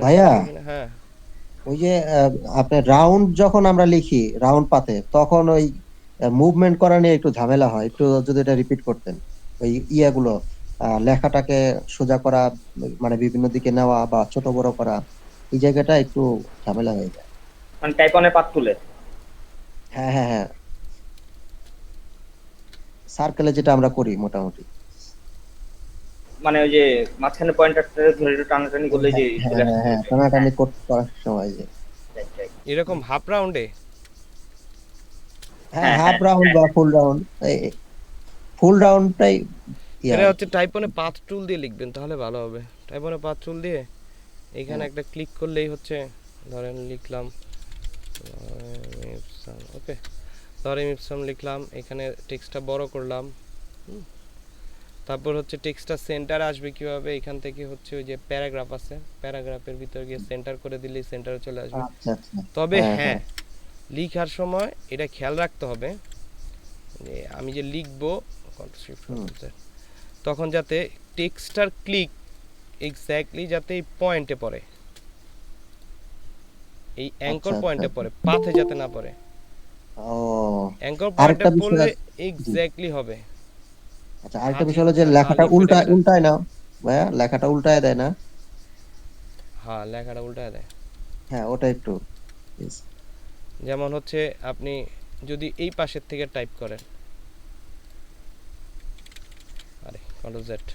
ভাইয়া হ্যাঁ ওই যে আপনার রাউন্ড যখন আমরা লিখি রাউন্ড পাতে, তখন ওই মুভমেন্ট করা নিয়ে একটু ঝামেলা হয়, একটু যদি এটা রিপিট করতেন, ওই ইয়াগুলো লেখাটাকে সোজা করা, মানে বিভিন্ন দিকে নেওয়া বা ছোট বড় করা, এই জায়গাটা একটু ঝামেলা হয়ে যায়। মানে টাইপ অনে পাত তুলে, হ্যাঁ হ্যাঁ হ্যাঁ, সার্কেলে যেটা আমরা করি মোটামুটি, মানে ওই যে মাঝখানে পয়েন্টারটা ধরে একটু টানাটানি করলে যে হ্যাঁ হ্যাঁ টানাটানি করার সময় যে এরকম হাফ রাউন্ডে, হ্যাঁ হাফ রাউন্ড বা ফুল রাউন্ড, ফুল রাউন্ডটাই এটা হচ্ছে টাইপ অনে পাথ টুল দিয়ে লিখবেন, তাহলে ভালো হবে। টাইপ অনে পাথ টুল দিয়ে এখানে একটা ক্লিক করলেই হচ্ছে, ধরেন লিখলাম ওকে, ধরেন ইপসাম লিখলাম, এখানে টেক্সটটা বড় করলাম, তারপর হচ্ছে টেক্সটটা সেন্টার আসবে কিভাবে, এখান থেকে হচ্ছে ওই যে প্যারাগ্রাফ আছে, প্যারাগ্রাফের ভিতর গিয়ে সেন্টার করে দিলেই সেন্টারে চলে আসবে। তবে হ্যাঁ লেখার সময় এটা খেয়াল রাখতে হবে যে আমি যে লিখবো তখন যাতে টেক্সটার ক্লিক এক্স্যাক্টলি যাতে এই পয়েন্টে পড়ে, এই অ্যাঙ্কর পয়েন্টে পড়ে, পাথে যাতে না পড়ে। অ্যাঙ্কর পয়েন্টে পড়লে এক্স্যাক্টলি হবে। আচ্ছা আরেকটা বিষয় হলো যে লেখাটা উল্টায় না ভাইয়া, লেখাটা উল্টায় দেয় না? হ্যাঁ লেখাটা উল্টায় দেয়, হ্যাঁ ওটা একটু, যেমন হচ্ছে আপনি যদি এই পাশের থেকে টাইপ করেন, আরে কন্ট্রোল জেড,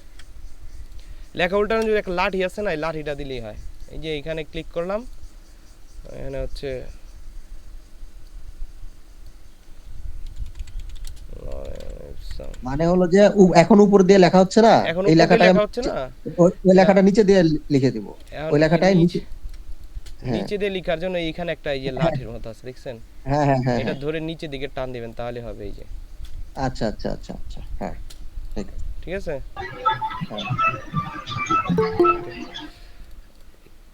লেখা উল্টানো যদি একটা লাঠি আছে না, এই লাঠিটা দিলেই হয়। এই যে এখানে ক্লিক করলাম, এখানে হচ্ছে মানে হলো যে এখন উপর দিয়ে লেখা হচ্ছে না, এই লেখাটা হচ্ছে না, ওই লেখাটা নিচে দিয়ে লিখে দিব, ওই লেখাটাই নিচে দিয়ে লেখার জন্য এইখানে একটা এই যে লাঠির মতো আছে দেখছেন, হ্যাঁ হ্যাঁ হ্যাঁ এটা ধরে নিচে দিকে টান দিবেন তাহলে হবে। এই যে আচ্ছা আচ্ছা আচ্ছা আচ্ছা, হ্যাঁ ঠিক আছে।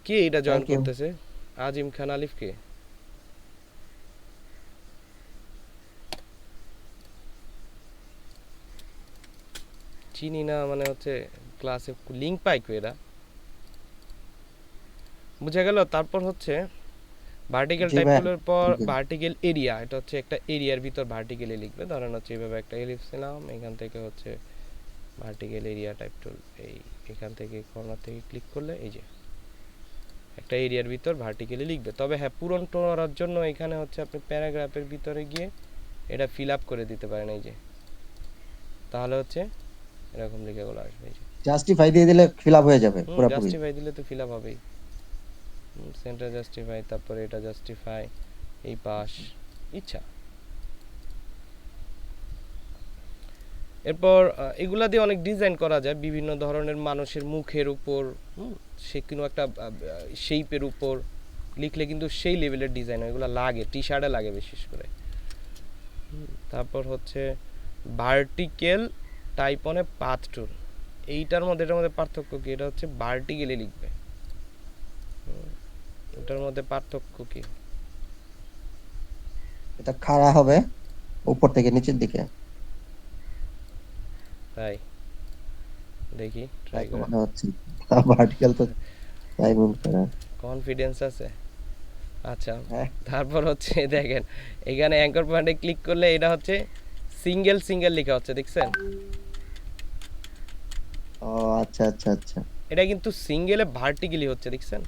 কে এটা জয়েন করতেছে? আজিম খান আলিফ কে? চিনি না মানে হচ্ছে ক্লাসে লিংক পাই কই এরা বুঝা গেল। তারপর হচ্ছে ভার্টিক্যাল টাইপ টুলের পর ভার্টিক্যাল এরিয়া, এটা হচ্ছে একটা এরিয়ার ভিতর ভার্টিক্যালি লিখবে। ধরেন হচ্ছে এইভাবে একটা এলিপস নিলাম, এখান থেকে হচ্ছে ভার্টিক্যাল এরিয়া টাইপ টুল, এই এখান থেকে কর্নার থেকে ক্লিক করলে এই যে একটা এরিয়ার ভিতর ভার্টিক্যালি লিখবে। তবে হ্যাঁ, পূরণ করার জন্য এখানে হচ্ছে আপনি প্যারাগ্রাফের ভিতরে গিয়ে এটা ফিল আপ করে দিতে পারেন, এই যে তাহলে হচ্ছে এরকম লিখেগুলো আসবে। এই যে জাস্টিফাই দিয়ে দিলে ফিল আপ হয়ে যাবে পুরোপুরি। জাস্টিফাই দিলে তো ফিল আপ হবেই। সেন্টার জাস্টিফাই, তারপরে এটা জাস্টিফাই, এই পাশ ইচ্ছা। এরপর এগুলা দিয়ে অনেক ডিজাইন করা যায় বিভিন্ন ধরনের মানুষের মুখের উপর, সে কোনো একটা শেপের উপর লিখলে কিন্তু সেই লেভেলের ডিজাইন এগুলো লাগে, টি শার্টে লাগে বিশেষ করে। তারপর হচ্ছে vertical type on a path টুল, এইটার মধ্যে এটার মধ্যে পার্থক্য কি? এটা হচ্ছে ভার্টিক্যালি লিখবে, এটার মধ্যে পার্থক্য কি? এটা খাড়া হবে উপর থেকে নিচের দিকে। তাই দেখি ট্রাই করে হচ্ছে ভার্টিক্যাল তো তাই মনে করা কনফিডেন্স আছে। আচ্ছা, তারপর হচ্ছে দেখেন এখানে অ্যাঙ্কর পয়েন্টে ক্লিক করলে এটা হচ্ছে সিঙ্গেল সিঙ্গেল লেখা হচ্ছে, দেখছেন? ও আচ্ছা আচ্ছা আচ্ছা, এটা কিন্তু সিঙ্গেলে ভার্টিক্যালি হচ্ছে, দেখছেন?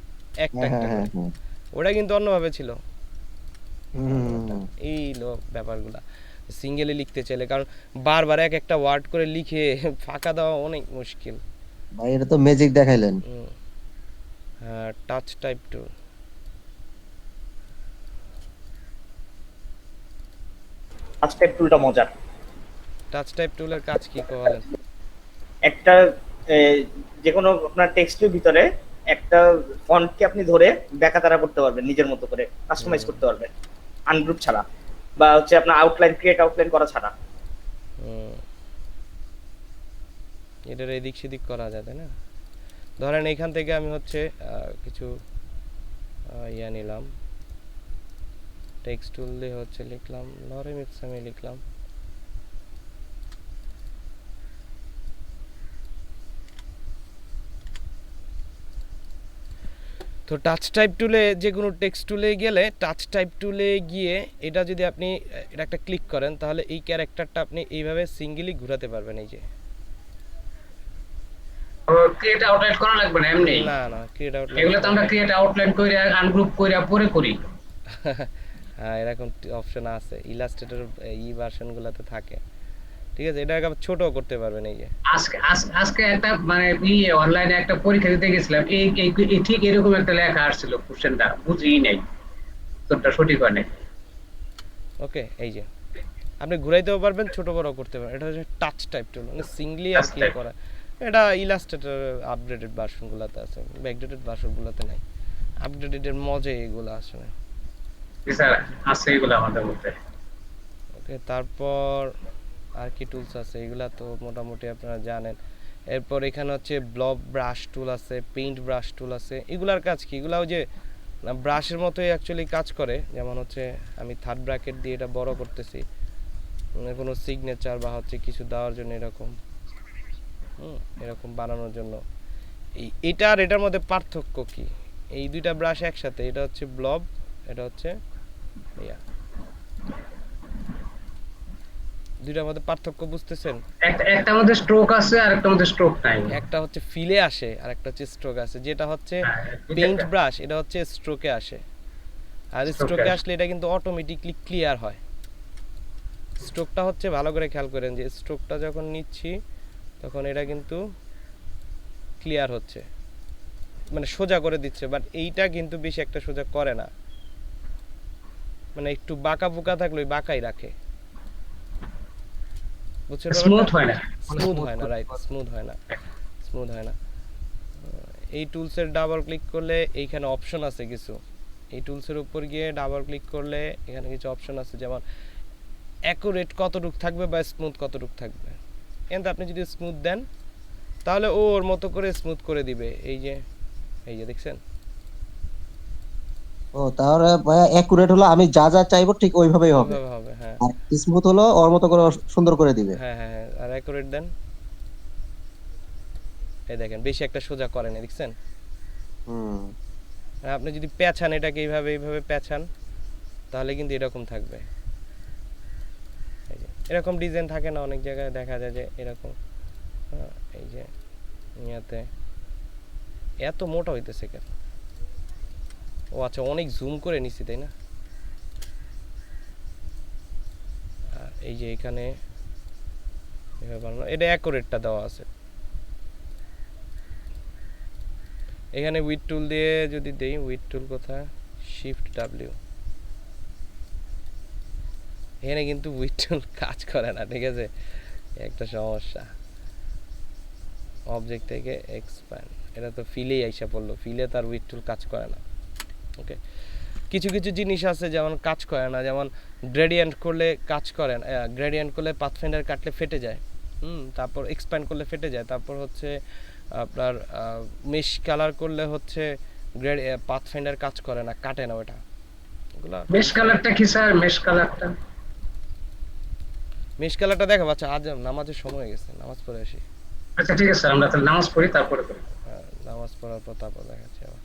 একটা একটা করে। ওটা কিন্তু অন্যভাবে ছিল। এই লো ব্যাপারগুলা সিঙ্গেলে লিখতে চাইলে, কারণ বারবার এক একটা ওয়ার্ড করে লিখে ফাঁকা দেওয়া অনেক মুশকিল। ভাই এটা তো ম্যাজিক দেখাইলেন। হ্যাঁ, touch type too. Touch type টুলটা মজার। টাচ টাইপ টুলের কাজ কি বলেন? একটা যে কোনো আপনার টেক্সটের ভিতরে একটা ফন্টকে আপনি ধরে ব্যাকাতারা করতে পারবেন, নিজের মতো করে কাস্টমাইজ করতে পারবেন, আনগ্রুপ ছাড়া, বা হচ্ছে আপনার আউটলাইন ক্রিয়েট আউটলাইন করা ছাড়া। এটার এদিক সেদিক করা যায়, তাই না? ধরেন এখান থেকে আমি হচ্ছে কিছু ইয়া নিলাম, টেক্সট টুল দিয়ে হচ্ছে লিখলাম লরেম ইপসামে লিখলাম, তো টাচ টাইপ টুলে যে কোনো টেক্সট টুলে গেলে টাচ টাইপ টুলে গিয়ে এটা যদি আপনি এটা একটা ক্লিক করেন তাহলে এই ক্যারেক্টারটা আপনি এইভাবে সিঙ্গেলি ঘোরাতে পারবেন। এই যে ক্রিয়েট আউটলাইন করা লাগবে না এমনি? না না, ক্রিয়েট আউটলাইন এগুলো তো আমরা ক্রিয়েট আউটলাইন কইরা আনগ্রুপ কইরা পরে করি। হ্যাঁ, এরকম অপশন আছে ইলাস্ট্রেটর এই ভার্সনগুলোতে থাকে, ঠিক আছে? এটা আবার ছোট করতে পারবেন। এই যে আজকে একটা মানে অনলাইনে একটা পরীক্ষা দিতে গেছিলাম, এই ঠিক এরকম একটা লেখা আসছিল, কোশ্চেনটা বুঝিই নাই, তোরটা সঠিক হয় নাই। ওকে, এই যে আপনি ঘুরাইতেও পারবেন, ছোট বড় করতে পারবেন। এটা হচ্ছে টাচ টাইপ টুল, মানে সিঙ্গলি আর ক্লিক করা। এটা ইলাস্ট্রেটর আপডেটেড ভার্সনগুলোতে আছে, ব্যাকডেটেড ভার্সনগুলোতে নাই। আপডেটেডের মজা এগুলো আসলে স্যার আছে এগুলো আমাদের মধ্যে। ওকে, তারপর আর কি টুলস আছে এগুলা তো মোটামুটি আপনারা জানেন। এরপর এখানে হচ্ছে ব্লব ব্রাশ টুল আছে, পেইন্ট ব্রাশ টুল আছে। এগুলার কাজ কি? এগুলাও যে ব্রাশের মতোই অ্যাকচুয়ালি কাজ করে। যেমন হচ্ছে আমি থার্ড ব্র্যাকেট দিয়ে এটা বড় করতেছি, কোনো সিগনেচার বা হচ্ছে কিছু দেওয়ার জন্য এরকম এরকম বানানোর জন্য। এটা আর এটার মধ্যে পার্থক্য কি? এই দুইটা ব্রাশ একসাথে, এটা হচ্ছে ব্লব, এটা হচ্ছে ইয়া। দুইটার মধ্যে পার্থক্য বুঝতেছেন? একটার মধ্যে স্ট্রোক আছে আর একটার মধ্যে স্ট্রোক নাই। একটা হচ্ছে ফিলে আসে আর একটা হচ্ছে স্ট্রোক আছে। যেটা হচ্ছে পেইন্ট ব্রাশ, এটা হচ্ছে স্ট্রোকে আসে, আর স্ট্রোকে আসলে এটা কিন্তু অটোমেটিকলি ক্লিয়ার হয়। স্ট্রোকটা হচ্ছে ভালো করে খেয়াল করেন যে স্ট্রোকটা যখন নিচ্ছি তখন এটা কিন্তু ক্লিয়ার হচ্ছে, মানে সোজা করে দিচ্ছে। বাট এইটা কিন্তু বেশি একটা সোজা করে না, মানে একটু বাঁকা বুকা থাকলে ওই বাঁকাই রাখে, বুঝছেন? স্মুথ হয় না, স্মুথ হয় না, রাইট, স্মুথ হয় না, স্মুথ হয় না। এই টুলসের ডাবল ক্লিক করলে এইখানে অপশন আছে কিছু। এই টুলসের উপর গিয়ে ডাবল ক্লিক করলে এখানে কিছু অপশন আছে, যেমন অ্যাকুরেট কতটুকু থাকবে বা স্মুথ কতটুকু থাকবে। কিন্তু আপনি যদি স্মুথ দেন তাহলে ও ওর মতো করে স্মুথ করে দিবে। এই যে দেখছেন? ও তাহলে অ্যাকুরেট হলো আমি যা যা চাইবো ঠিক ওইভাবেই হবে। হ্যাঁ। আর স্মুথ হলো ওর মতো করে সুন্দর করে দিবে। হ্যাঁ হ্যাঁ, আর অ্যাকুরেট দেন। এই দেখেন বেশি একটা সোজা করে না, দেখছেন? হুম। আর আপনি যদি পেঁচান এটাকে এইভাবে পেঁচান তাহলে কিন্তু এরকম থাকবে। এই যে এরকম ডিজাইন থাকে না, অনেক জায়গায় দেখা যায় যে এরকম। এই যে ইয়াতে এত মোটা হইতেছে কেন? ও আচ্ছা, অনেক জুম করে নিছি তাই না? আর এই যে এখানে এভাবে বানানো, এটা অ্যাকুরেটটা দেওয়া আছে। এখানে উইড টুল দিয়ে যদি দেই, উইড টুল কোথায়? Shift W. এখানে কিন্তু উইড টুল কাজ করে না, ঠিক আছে? একটা সমস্যা। অবজেক্ট থেকে এক্সপ্যান্ড, এটা তো ফিলেই আইসা পড়লো, ফিলে তার উইড টুল কাজ করে না। ওকে, কিছু কিছু জিনিস আছে যেমন কাজ করে না, যেমন গ্রেডিয়েন্ট করলে কাজ করে না, গ্রেডিয়েন্ট করলে পাথফাইন্ডার কাটলে ফেটে যায়। তারপর এক্সপ্যান্ড করলে ফেটে যায়। তারপর হচ্ছে আপনার মেশ কালার করলে হচ্ছে পাথফাইন্ডার কাজ করে না, কাটে না ওটা। ওগুলো মেশ কালারটা কি স্যার? মেশ কালারটা দেখো বাচ্চা, আজ নামাজের সময় হয়ে গেছে, নামাজ পড়ে আসি। আচ্ছা ঠিক আছে, আমরা তাহলে নামাজ পড়ি, তারপরে করি। নামাজ পড়ার পর তারপর দেখাচ্ছি আবার।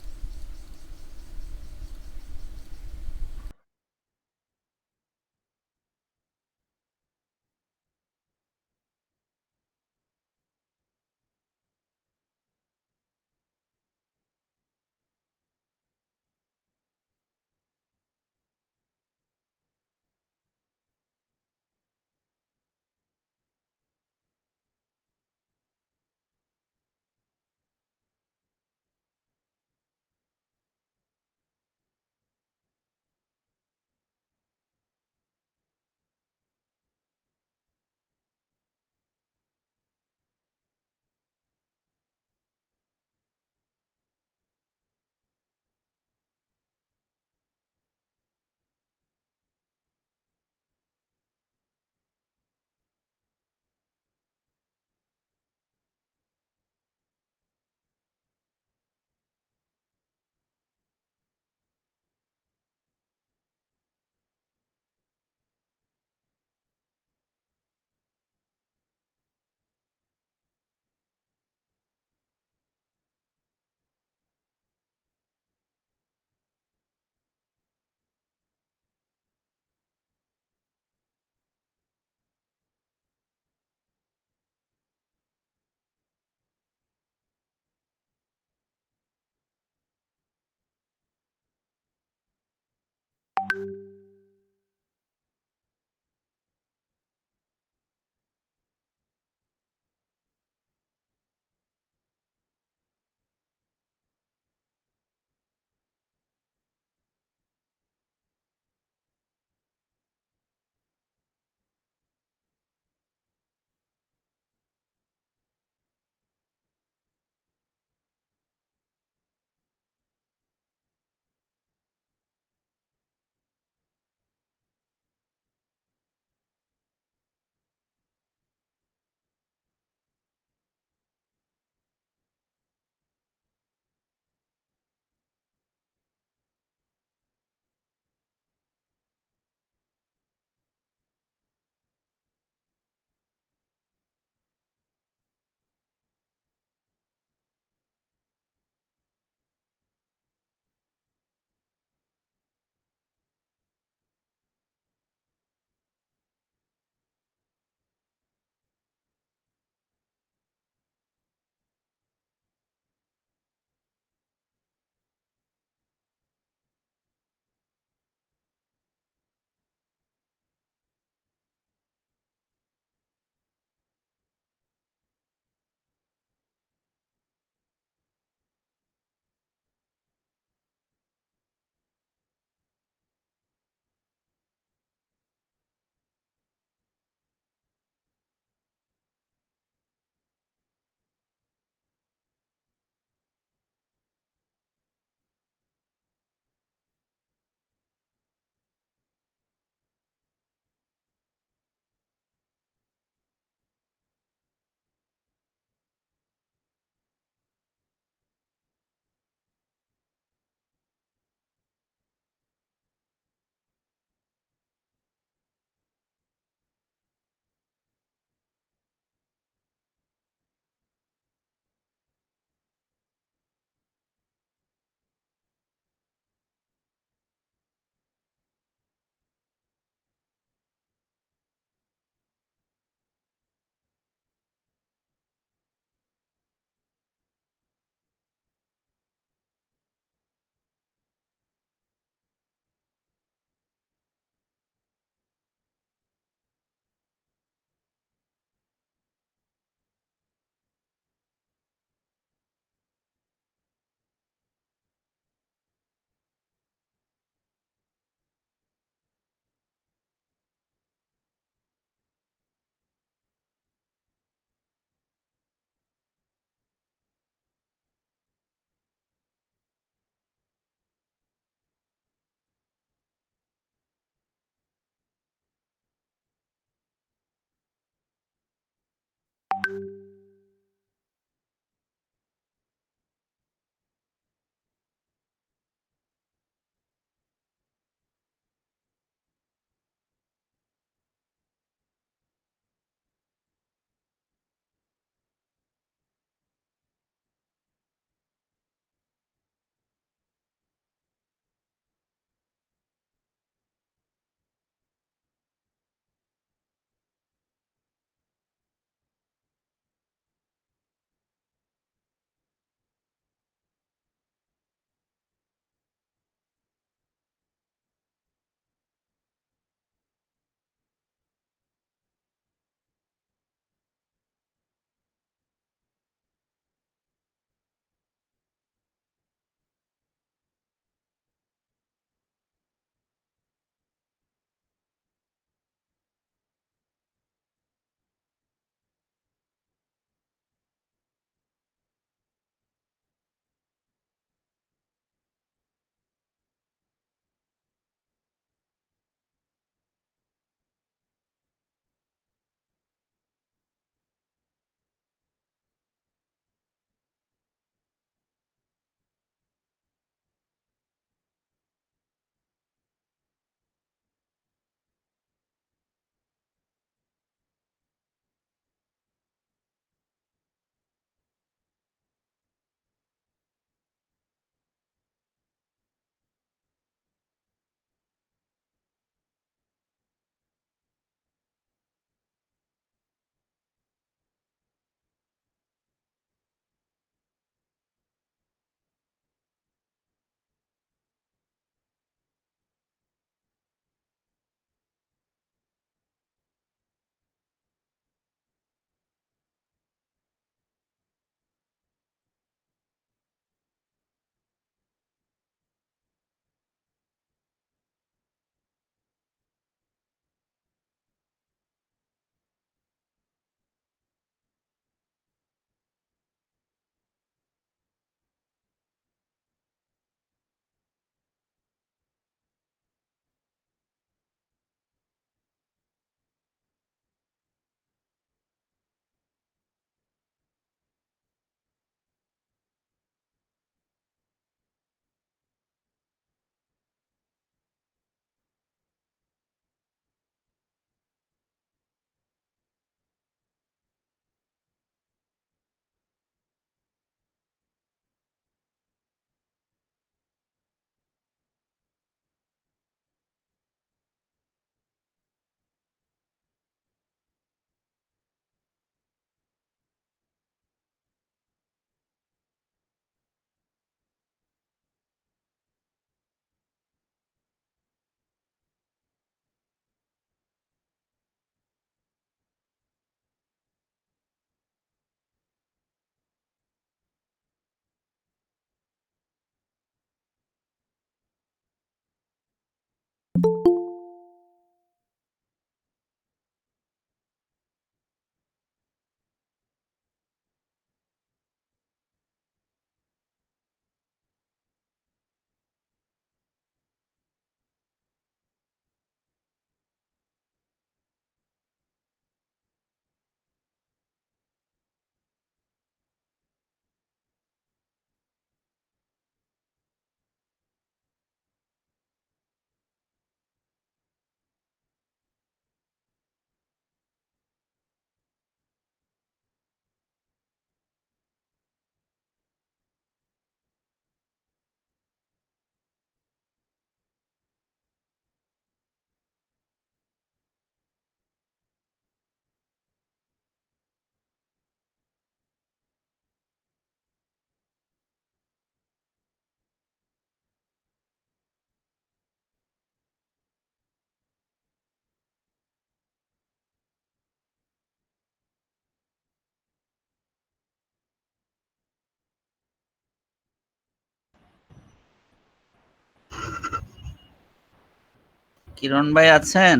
কিরণ ভাই আছেন?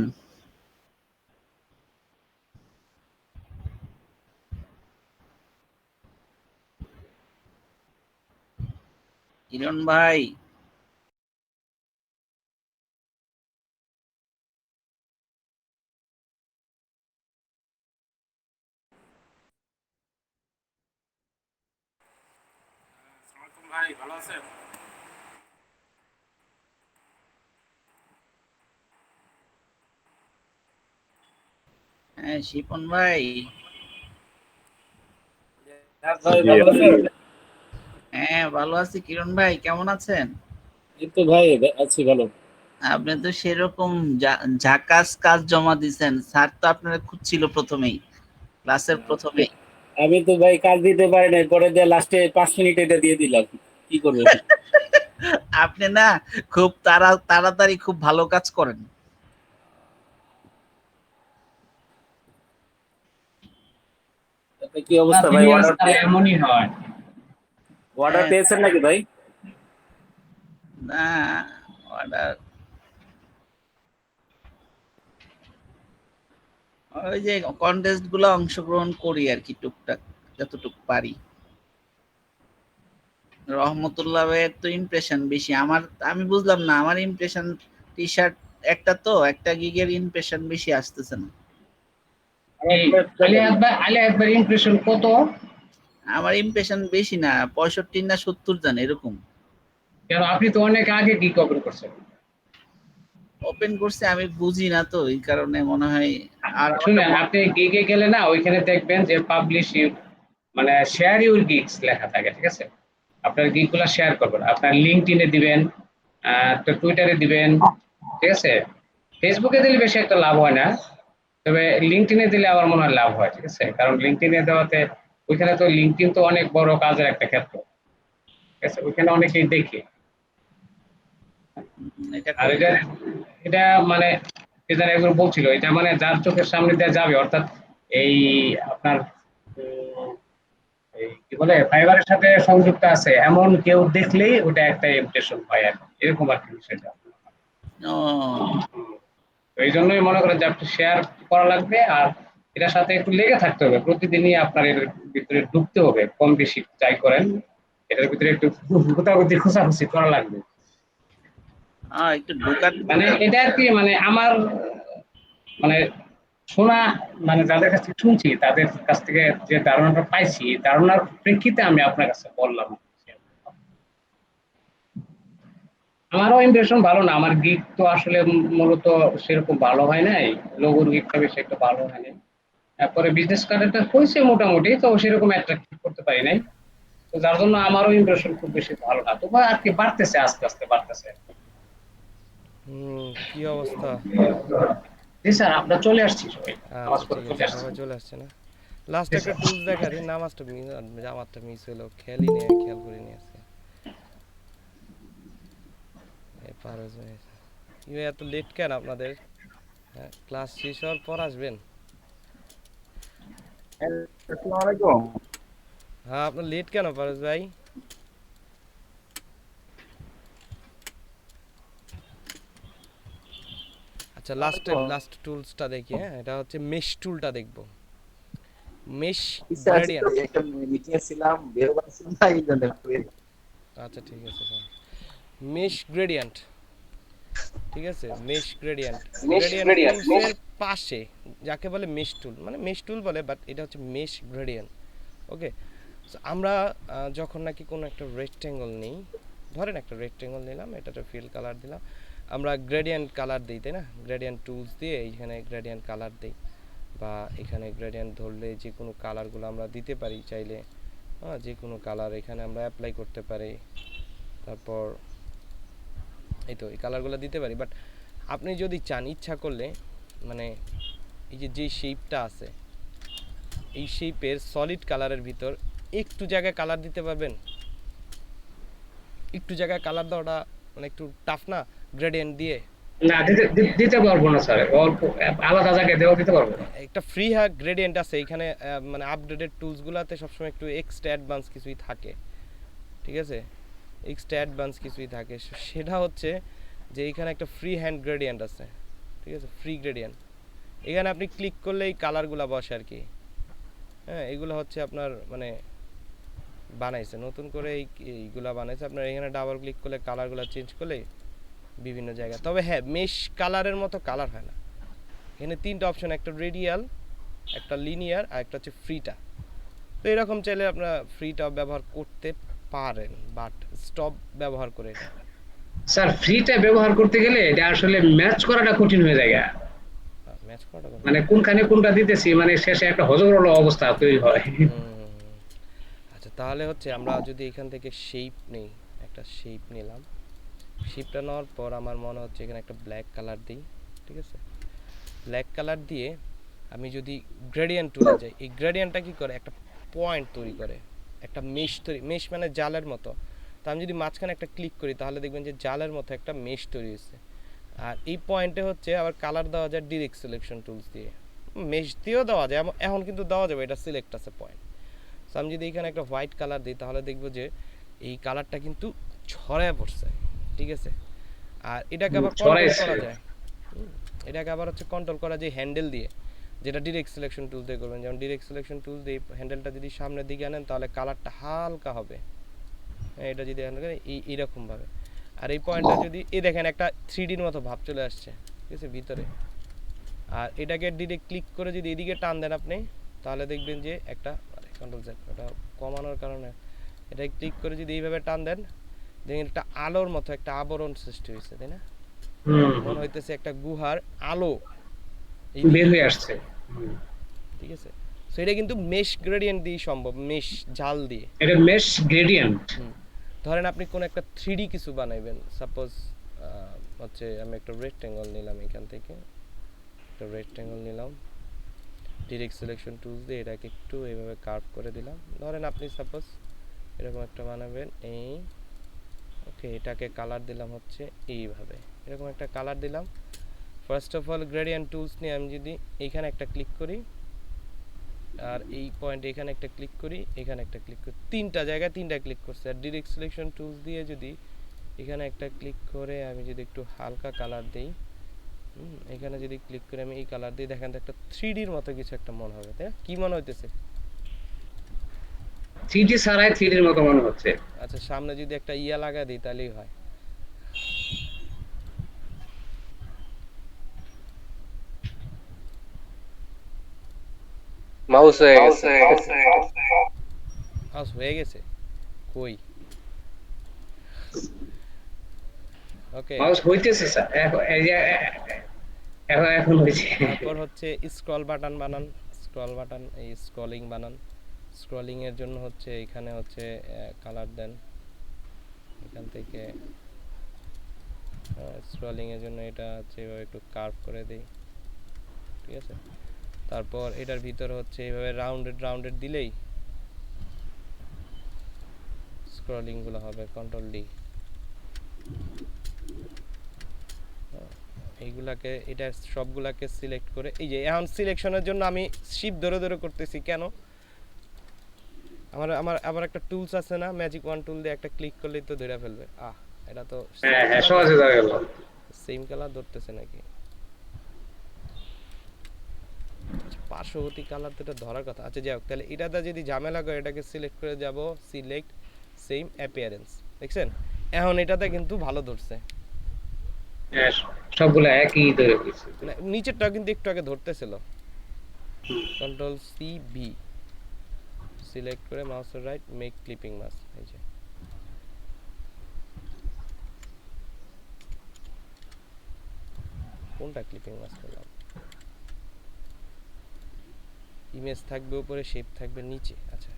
কিরণ ভাই ভাই ভালো আছেন? হ্যাঁ শিপন ভাই হ্যাঁ ভালো আছি। কিরণ ভাই কেমন আছেন? এই তো ভাই আছি ভালো। আপনি তো সেরকম ঝাকাস কাজ জমা দিছেন, স্যার তো আপনারা খুঁজছিল প্রথমেই, ক্লাসের প্রথমেই। আমি তো ভাই কাজ দিতে পারি নাই, পরে দিয়ে লাস্টে 5 মিনিট এটা দিয়ে দিলাম, কি করবো। আপনি না খুব তাড়াতাড়ি খুব ভালো কাজ করেন। কি অবস্থা ভাই? এমনই হয়। অর্ডার পেয়েছেন নাকি ভাই? না অর্ডার ওই যে কন্টেস্ট গুলো অংশগ্রহণ করি আর কি, টুকটাক যতটুকু পারি। রহমতুল্লাহ ভাইয়ের তো ইমপ্রেশন বেশি, আমি বুঝলাম না, আমার ইমপ্রেশন টি শার্ট একটা তো একটা গিগের ইমপ্রেশন বেশি আসতেছে না। আলিয়াত ভাই ইমপ্রেশন কত? আমার ইমপ্রেশন বেশি না, 65 না 70 জান এরকম। কেন আপনি তো অনেক আগে গিগ ওপেন করছেন। ওপেন করছে আমি বুঝি না তো, এই কারণে মনে হয়। আর শুনেন, আপনি গিগে গেলে না ওইখানে দেখবেন যে পাবলিশ মানে শেয়ার ইউর গিগস লেখা থাকে, ঠিক আছে? আপনার গিগগুলো শেয়ার করবেন, আপনার লিঙ্কডইনে দিবেন, তো টুইটারে দিবেন, ঠিক আছে? ফেসবুকে দিলে বেশি একটা লাভ হয় না, তবে লিঙ্কডইনে দিলে আমার মনে হয় লাভ হয়, ঠিক আছে? কারণ লিঙ্কডইনে দেওয়াতে ওইখানে তো লিঙ্কডইন তো অনেক বড় কাজের একটা ক্ষেত্র, ঠিক আছে? ওইখানে অনেকেই দেখে। আর এটা মানে একজন বলছিল, এটা মানে যার চোখের সামনে দিয়ে যাবে, অর্থাৎ এই আপনার কি বলে ফাইবারের সাথে সংযুক্ত আছে এমন কেউ দেখলেই ওটা একটা ইমপ্রেশন হয়, আর এরকম আর কি বিষয়টা। এই জন্যই মনে করেন যে আপনি শেয়ার করা লাগবে, আর এটার সাথে একটু লেগে থাকতে হবে, প্রতিদিনই আপনার এর ভিতরে ঢুকতে হবে, কম বেশি যাই করেন এটার ভিতরে একটু গোতাগুতি খোঁচাখুচি করা লাগবে। একটু ঢোকার মানে এটা আর কি, মানে আমার মানে শোনা, মানে যাদের কাছ থেকে শুনছি তাদের কাছ থেকে যে ধারণাটা পাইছি, ধারণার প্রেক্ষিতে আমি আপনার কাছে বললাম। আমারও ইমপ্রেশন ভালো না, আমার গিগ তো আসলে মূলত সেরকম ভালো হয় নাই, লোগোর গিগটা বেশি একটা ভালো হয় নাই। তারপরে বিজনেস কার্ডটা হয়েছে মোটামুটি, তো সেরকম অ্যাট্রাক্টিভ করতে পারি নাই, তো যার জন্য আমারও ইমপ্রেশন খুব বেশি ভালো না, তবে আর কি বাড়তেছে, আস্তে আস্তে বাড়তেছে। কি অবস্থা? জি স্যার, আমরা চলে আসছি সবাই, সবাই চলে আসছে না? লাস্ট একটা টুলস দেখা দিন, জামাতটা মিস হলো, খেয়াল করে নিয়ে আসছে। এত লেট কেন আপনাদের? ক্লাস শেষ হওয়ার পর আসবেন? হ্যাঁ, আপনার লেট কেন পারস ভাই? আচ্ছা, লাস্ট টুলসটা দেখি। হ্যাঁ, এটা হচ্ছে মেশ টুলটা দেখব। Mesh gradient. একটা মিটিং এ ছিলাম, বের হচ্ছিলাম না, এই জন্য। আচ্ছা ঠিক আছে, মেশ গ্রেডিয়েন্ট, ঠিক আছে? মেশ গ্রেডিয়েন্ট টুলসের পাশে যাকে বলে মেশ টুল, মানে মেশ টুল বলে, বাট এটা হচ্ছে মেশ গ্রেডিয়েন্ট। ওকে, আমরা যখন নাকি কোনো একটা রেক্টেঙ্গল নিই, ধরেন একটা রেক্টেঙ্গল নিলাম, এটাতে ফিল কালার দিলাম, আমরা গ্রেডিয়েন্ট কালার দিই, তাই না? গ্রেডিয়েন্ট টুলস দিয়ে এইখানে গ্রেডিয়েন্ট কালার দিই, বা এখানে গ্রেডিয়েন্ট ধরলে যে কোনো কালারগুলো আমরা দিতে পারি চাইলে। হ্যাঁ, যে কোনো কালার এখানে আমরা অ্যাপ্লাই করতে পারি, তারপর এই তো এই কালারগুলো দিতে পারি। বাট আপনি যদি চান, ইচ্ছা করলে, মানে এই যে শেপটা আছে, এই শেপের সলিড কালারের ভিতর একটু জায়গায় কালার দিতে পারবেন? একটু জায়গায় কালার দেওয়াটা মানে একটু টাফ না গ্রেডিয়েন্ট দিয়ে? না, দিতে পারবো না স্যার, অল্প আলাদা জায়গায় দেওয়া দিতে পারবো না। একটা ফ্রি গ্রেডিয়েন্ট আছে এখানে, মানে আপডেটেড টুলসগুলোতে সবসময় একটু এক্সট্রা অ্যাডভান্স কিছুই থাকে, ঠিক আছে? এক্সট্রা অ্যাডভান্স কিছুই থাকে, সেটা হচ্ছে যে এখানে একটা ফ্রি হ্যান্ড গ্রেডিয়েন্ট আছে, ঠিক আছে, ফ্রি গ্রেডিয়েন্ট। এখানে আপনি ক্লিক করলে এই কালারগুলো বসে আর কি। হ্যাঁ, এগুলো হচ্ছে আপনার মানে বানাইছে নতুন করে, এইগুলা বানাইছে আপনার। এখানে ডাবল ক্লিক করলে কালারগুলো চেঞ্জ করলে বিভিন্ন জায়গা। তবে হ্যাঁ, মেশ কালারের মতো কালার হয় না। এখানে তিনটা অপশন, একটা রেডিয়াল, একটা লিনিয়ার, আর একটা হচ্ছে ফ্রিটা। তো এরকম চাইলে আপনারা ফ্রিটা ব্যবহার করতে পারেন, বাট স্টপ ব্যবহার করে এটা। স্যার ফ্রিটা ব্যবহার করতে গেলে এটা আসলে ম্যাচ করাটা কঠিন হয়ে যায়, ম্যাচ করাটা মানে কোনখানে কোনটা দিতেছি, মানে শেষে একটা হজবরল অবস্থা তৈরি হয়। আচ্ছা, তাহলে হচ্ছে আমরা যদি এখান থেকে শেপ নেই, একটা শেপ নিলাম। শেপটা নেওয়ার পর আমার মনে হচ্ছে এখানে একটা ব্ল্যাক কালার দিই, ঠিক আছে। ব্ল্যাক কালার দিয়ে আমি যদি গ্রেডিয়েন্ট টুলে যাই, এই গ্রেডিয়েন্টটা কি করে, একটা পয়েন্ট তৈরি করে, একটা মেশ তৈরি, মেশ মানে জালের মতো। তো আমি যদি মাঝখানে একটা ক্লিক করি তাহলে দেখবেন যে জালের মতো একটা মেশ তৈরি হয়েছে। আর এই পয়েন্টে হচ্ছে আবার কালার দেওয়া যায় ডিরেক্ট সিলেকশন টুলস দিয়ে, মেশ দিয়েও দেওয়া যায়, এখন কিন্তু দেওয়া যাবে, এটা সিলেক্ট আছে পয়েন্ট। সো আমি যদি এখানে একটা হোয়াইট কালার দিই তাহলে দেখবো যে এই কালারটা কিন্তু ছড়ায় পড়ছে, ঠিক আছে। আর এটাকে আবার কন্ট্রোল করা যায়, এটাকে আবার হচ্ছে কন্ট্রোল করা যায় হ্যান্ডেল দিয়ে, যেটা ডিরেক্ট সিলেকশন টুল দিয়ে করবেন। যেমন ডিরেক্ট সিলেকশন টুল দিয়ে হ্যান্ডেলটা যদি সামনের দিকে আনেন তাহলে কালারটা হালকা হবে, এটা যদি এইরকম ভাবে। আর এই পয়েন্টটা যদি এই দেখেন একটা 3Dর মতো ভাব চলে আসছে, ঠিক আছে, ভিতরে। আর এটাকে ডিরেক্ট ক্লিক করে যদি এদিকে টান দেন আপনি তাহলে দেখবেন যে একটা কন্ট্রোল জেড, এটা কমানোর কারণে এটা ক্লিক করে যদি এইভাবে টান দেন দেখেন একটা আলোর মতো একটা আবরণ সৃষ্টি হয়েছে, তাই না? মনে হইতেছে একটা গুহার আলো বের হয়ে আসছে, ঠিক আছে। সো এটা কিন্তু মেশ গ্রেডিয়েন্ট দিয়ে সম্ভব, মেশ জাল দিয়ে। এটা মেশ গ্রেডিয়েন্ট। ধরেন আপনি কোন একটা 3D কিছু বানাইবেন, সাপোজ হচ্ছে আমি একটা রেক্টেঙ্গল নিলাম, এখান থেকে একটা রেক্টেঙ্গল নিলাম, ডিরেক্ট সিলেকশন টুলস দিয়ে এটাকে একটু এইভাবে কার্ভ করে দিলাম। ধরেন আপনি সাপোজ এরকম একটা বানাবেন, এই ওকে, এটাকে কালার দিলাম হচ্ছে এইভাবে, এরকম একটা কালার দিলাম। First of all gradient tools নিয়ে আমি যদি এইখানে একটা ক্লিক করি, আর এই পয়েন্ট এখানে একটা ক্লিক করি, এখানে একটা ক্লিক করি, তিনটা জায়গায় তিনটা ক্লিক করছে। আর ডিরেক্ট সিলেকশন টুলস দিয়ে যদি এখানে একটা ক্লিক করে আমি যদি একটু হালকা কালার দিই, এখানে যদি ক্লিক করে আমি এই কালার দিই, দেখেন একটা 3Dর মতো কিছু একটা মনে হবে, তাই না? কি মনে হইতেছে? 3D ছাড়াই 3Dর মতো মনে হচ্ছে। আচ্ছা, সামনে যদি একটা ইয়া লাগা দিই তাহলেই হয়। মাউস হয়ে গেছে, মাউস হয়ে গেছে কই? ওকে, মাউস হইতেছে স্যার, এখন হইছে। তারপর হচ্ছে স্ক্রল বাটন বানান, স্ক্রল বাটন, এই স্ক্রলিং বানান। স্ক্রলিং এর জন্য হচ্ছে এখানে হচ্ছে কালার দেন, এখান থেকে স্ক্রলিং এর জন্য এটা হচ্ছে এভাবে একটু কার্ভ করে দেই, ঠিক আছে। তারপর এটার ভিতরে হচ্ছে এইভাবে রাউন্ডেড দিলেই স্ক্রলিং গুলো হবে, কন্ট্রোল ডি। এইগুলাকে, এটা সবগুলাকে সিলেক্ট করে, এই যে এখন সিলেকশনের জন্য আমি শিফট ধরে করতেছি কেন, আমার আবার একটা টুলস আছে না, ম্যাজিক ওয়ান টুল দিয়ে একটা ক্লিক করলেই তো ধরে ফেলবে। এটা তো হ্যাঁ সহজে হয়ে গেল। সেম কালার ধরতেছে নাকি? পার্শ্ববর্তী কালার তো এটা ধরার কথা। আচ্ছা যাই হোক, তাহলে এটাতে যদি ঝামেলা করে এটাকে সিলেক্ট করে যাব, সিলেক্ট সেম অ্যাপিয়ারেন্স, দেখছেন এখন এটাতে কিন্তু ভালো ধরছে, সবগুলো একই ধরে গেছে। মানে নিচেরটা কিন্তু একটু আগে ধরতেছিল। কন্ট্রোল সি ভি সিলেক্ট করে মাউসের রাইট, মেক ক্লিপিং মাস্ক, এই যে কোনটা ক্লিপিং মাস্ক করলাম, ইমেজ থাকবে উপরে, শেপ থাকবে নিচে। আচ্ছা,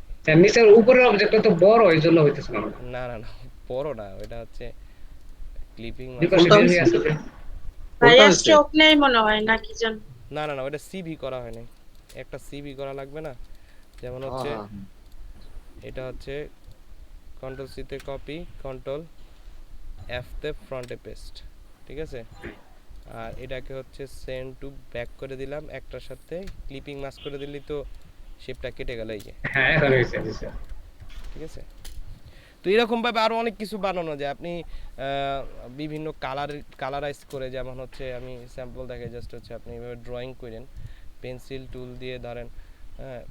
নিচের উপরের অবজেক্টটা তো বড়, এই জন্য হইতেছে না। না বড় না, ওটা হচ্ছে ক্লিপিং ভাইয়া স্টক নেই মনে হয় না কি জান। না ওটা সিভি করা হয়নি, একটা সিভি করা লাগবে না। যেমন হচ্ছে এটা হচ্ছে কন্ট্রোল সি তে কপি, কন্ট্রোল এফ তে ফ্রন্টে পেস্ট, ঠিক আছে। আর এটাকে হচ্ছে সেন্ড টু ব্যাক করে দিলাম, একটার সাথে ক্লিপিং মাস্ক করে দিলি তো শেপটা কেটে গেল, এই যে হ্যাঁ এখন হইছে, ঠিক আছে। তো এরকম ভাবে আরো অনেক কিছু বানানো যায়। আপনি বিভিন্ন কালারাইজ করে, যেমন হচ্ছে আমি স্যাম্পল দেখাই, জাস্ট হচ্ছে আপনি এইভাবে ড্রয়িং করেন পেন্সিল টুল দিয়ে, ধরেন হ্যাঁ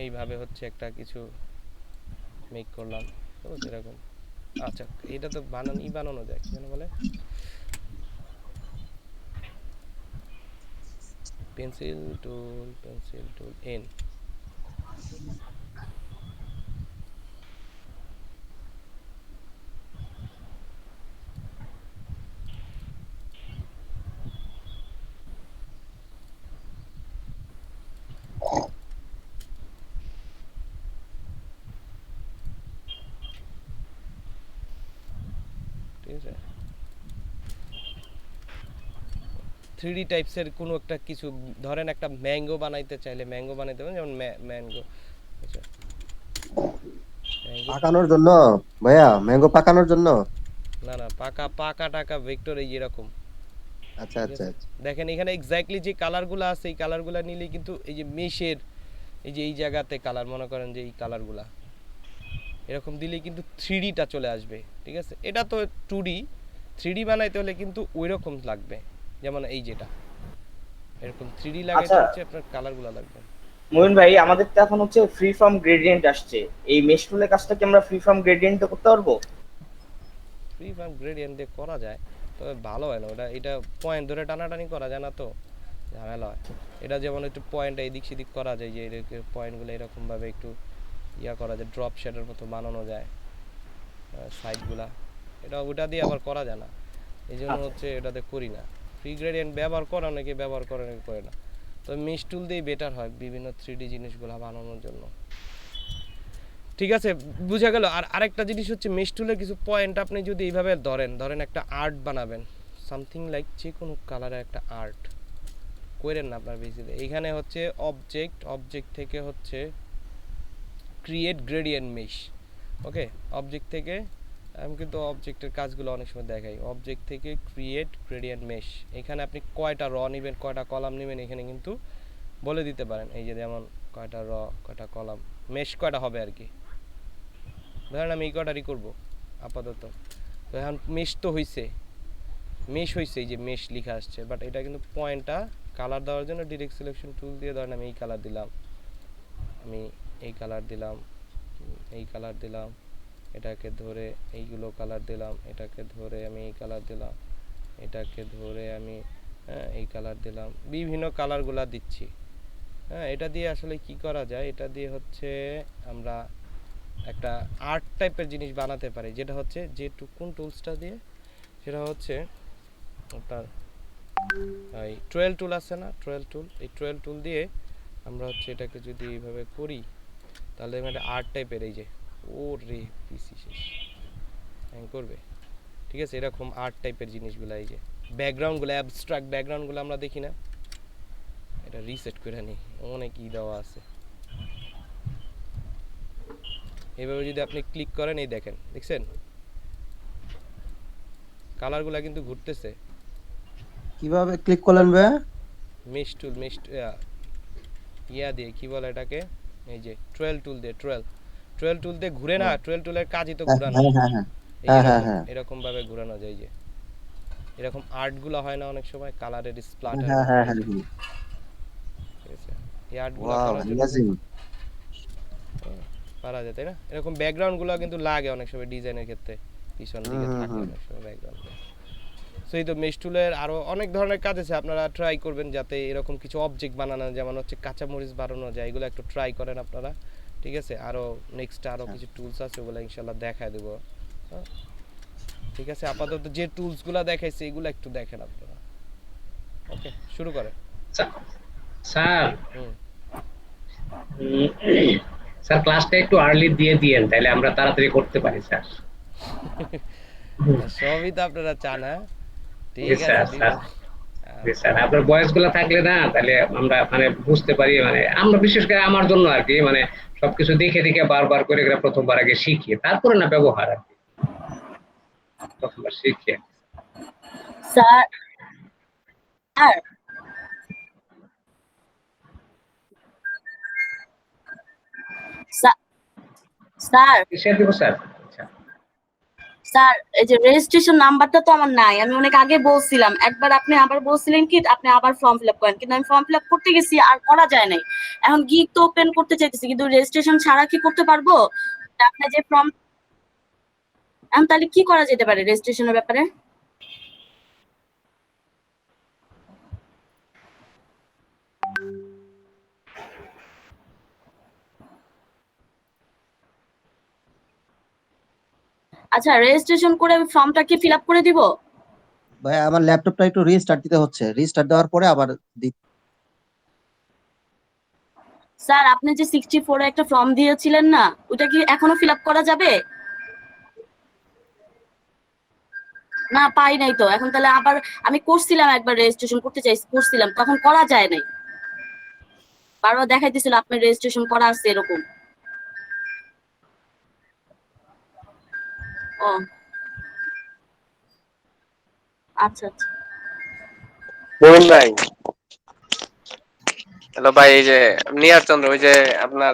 এইভাবে হচ্ছে একটা কিছু মেক করলাম এরকম। আচ্ছা এটা তো বানানো যায়, কি যেন বলে, পেন্সিল টুল এন। ঠিক আছে, 3D টাইপসের কোনো একটা কিছু, ধরেন একটা ম্যাঙ্গো বানাইতে চাইলে ম্যাঙ্গো বানাইতে পারেন, যেমন ম্যাঙ্গো। আচ্ছা পাকানোর জন্য ভাইয়া, ম্যাঙ্গো পাকানোর জন্য? না পাকা টাকা ভেক্টর এই এরকম। আচ্ছা আচ্ছা আচ্ছা, দেখেন এখানে এক্স্যাক্টলি যে কালারগুলো আছে এই কালারগুলো নিলে কিন্তু এই যে মেশের এই যে এই জায়গাতে কালার, মনে করেন যে এই কালারগুলা এরকম দিলে কিন্তু 3D টা চলে আসবে। ঠিক আছে, এটা তো 2D, 3D বানাইতে হলে কিন্তু ওইরকম লাগবে, যেমন এই যেটা এরকম 3D লাগাইতে হচ্ছে আপনার কালারগুলো লাগবে। মোমিন ভাই, আমাদের তো এখন হচ্ছে ফ্রি ফর্ম গ্রেডিয়েন্ট আসছে, এই মেশ টুলের কাজটা কি আমরা ফ্রি ফর্ম গ্রেডিয়েন্টে করতে পারবো? ফ্রি ফর্ম গ্রেডিয়েন্ট দিয়ে করা যায়, তবে ভালো হয় না ওটা, এটা পয়েন্ট ধরে টানাটানি করা যায় না, তো ঝামেলা হয়। এটা যেমন একটু পয়েন্ট এদিক সেদিক করা যায়, যে এরকম পয়েন্টগুলো এরকম ভাবে একটু ইয়া করা যায়, ড্রপ শেডের মতো বানানো যায় সাইডগুলা, এটা ওটা দিয়ে আবার করা যায় না, এই জন্য হচ্ছে এটাতে করি না। ফ্রি গ্রেডিয়েন্ট ব্যবহার করে অনেকে, ব্যবহার করে অনেকে করে না, তবে মেশ টুল দিয়েই বেটার হয় বিভিন্ন 3D জিনিসগুলো বানানোর জন্য। ঠিক আছে, বুঝা গেল। আর আরেকটা জিনিস হচ্ছে মেশ টুলের কিছু পয়েন্ট আপনি যদি এইভাবে ধরেন একটা আর্ট বানাবেন, সামথিং লাইক যে কোনো কালারের একটা আর্ট করেন না আপনার বেসিক্যালি, এইখানে হচ্ছে অবজেক্ট থেকে হচ্ছে ক্রিয়েট গ্রেডিয়েন্ট মেশ। ওকে, অবজেক্ট থেকে আমি কিন্তু অবজেক্টের কাজগুলো অনেক সময় দেখাই, অবজেক্ট থেকে ক্রিয়েট গ্রেডিয়েন্ট মেশ, এখানে আপনি কয়টা র নেবেন, কয়টা কলাম নেবেন, এখানে কিন্তু বলে দিতে পারেন। এই যে যেমন কয়টা র, কয়টা কলাম, মেশ কয়টা হবে আর কি, ধরেন আমি এই কয়টারই করবো আপাতত। তো এখন মেশ তো হয়েছে, এই যে মেশ লেখা আসছে, বাট এটা কিন্তু পয়েন্টটা কালার দেওয়ার জন্য ডিরেক্ট সিলেকশন টুল দিয়ে ধরেন আমি এই কালার দিলাম, আমি এই কালার দিলাম, এই কালার দিলাম, এটাকে ধরে এইগুলো কালার দিলাম, এটাকে ধরে আমি এই কালার দিলাম, এটাকে ধরে আমি এই কালার দিলাম, বিভিন্ন কালারগুলা দিচ্ছি। হ্যাঁ, এটা দিয়ে আসলে কি করা যায়, এটা দিয়ে হচ্ছে আমরা একটা আর্ট টাইপের জিনিস বানাতে পারি, যেটা হচ্ছে যে কোন টুলসটা দিয়ে, সেটা হচ্ছে আপনার এই ট্রেল টুল আছে না, ট্রেল টুল, এই ট্রেল টুল দিয়ে আমরা হচ্ছে এটাকে যদি এইভাবে করি তাহলে একটা আর্ট টাইপের, এই যে ও রে পিসি শেষ হ্যাং করবে। ঠিক আছে, এরকম আর্ট টাইপের জিনিসগুলো, এই যে ব্যাকগ্রাউন্ডগুলো, অ্যাবস্ট্রাক্ট ব্যাকগ্রাউন্ডগুলো আমরা দেখি না, এটা রিসেট করে নিই, অনেক দেওয়া আছে। এইভাবে যদি আপনি ক্লিক করেন, এই দেখেন, দেখছেন কালারগুলো কিন্তু ঘুরতেছে। কিভাবে ক্লিক করলেন ভাই? মেশ টুল, ইয়া দিয়ে কি বলে এটাকে, এই যে ট্রেল টুল দিয়ে, ট্রেল টুল দিয়ে ঘুরে না, ট্রেল টুলের কাজই তো ঘোরানো। এরকম ভাবে ঘোরানো যায়, যে এরকম আর্টগুলো হয় না অনেক সময় কালারের স্প্ল্যাটার। ঠিক আছে, এই আর্টগুলো করার জন্য পারা যায়, তাই না? এরকম ব্যাকগ্রাউন্ডগুলো কিন্তু লাগে অনেক সময় ডিজাইনের ক্ষেত্রে, পিছন দিকে থাকে অনেক সময় ব্যাকগ্রাউন্ড। সো এই তো মেশ টুলের আরো অনেক ধরনের কাজ আছে, আপনারা ট্রাই করবেন যাতে এরকম কিছু অবজেক্ট বানানো, যেমন হচ্ছে কাঁচামরিচ বানানো যায়, এগুলো একটু ট্রাই করেন আপনারা। ঠিক আছে, আরো নেক্সট আরো কিছু টুলস আছে, ওগুলো ইনশাআল্লাহ দেখায় দেব। ঠিক আছে, আপাতত যে টুলসগুলো দেখাইছি এগুলো একটু দেখেন আপনারা। ওকে, শুরু করেন। স্যার স্যার ক্লাসটা একটু আর্লি দিয়ে দিয়েন, তাহলে আমরা তাড়াতাড়ি করতে পারি স্যার। সবই তো আপনারা চান। হ্যাঁ, ঠিক আছে স্যার, আপনার বয়সগুলো থাকলে না, তাহলে আমরা মানে বুঝতে পারি, মানে আমরা বিশেষ করে আমার জন্য আর কি, মানে সবকিছু দেখে দেখে বারবার করে প্রথমবার আগে শিখি, তারপরে না ব্যবহার আর কি, প্রথমবার শিখি। স্যার স্যার স্যার দিব স্যার। আচ্ছা স্যার এই যে রেজিস্ট্রেশন নাম্বারটা তো আমার নাই, আমি অনেক আগে বলছিলাম, একবার আপনি আবার বলছিলেন কি আপনি আবার ফর্ম ফিল আপ করেন, কিন্তু আমি ফর্ম ফিল আপ করতে গেছি আর করা যায় নাই। এখন গিগ তো ওপেন করতে চাইতেছি, কিন্তু রেজিস্ট্রেশন ছাড়া কি করতে পারবো? আপনি যে ফর্ম, এখন তাহলে কি করা যেতে পারে রেজিস্ট্রেশনের ব্যাপারে? আচ্ছা রেজিস্ট্রেশন করে আমি ফর্মটা কি ফিল আপ করে দিব? ভাই আমার ল্যাপটপটা একটু রিস্টার্ট দিতে হচ্ছে, রিস্টার্ট দেওয়ার পরে আবার স্যার আপনি যে 64 এ একটা ফর্ম দিয়েছিলেন না, ওটা কি এখনো ফিল আপ করা যাবে? না পাই নাই তো, এখন তাহলে আবার আমি করছিলাম, একবার রেজিস্ট্রেশন করতে করছিলাম, তখন করা যায় নাই, বারবার দেখাইতেছিল আপনার রেজিস্ট্রেশন করা আছে এরকম। ও আচ্ছা আচ্ছা। মোমিন ভাই, হ্যালো ভাই, এই যে নিয়ার চন্দ্র, ওই যে আপনার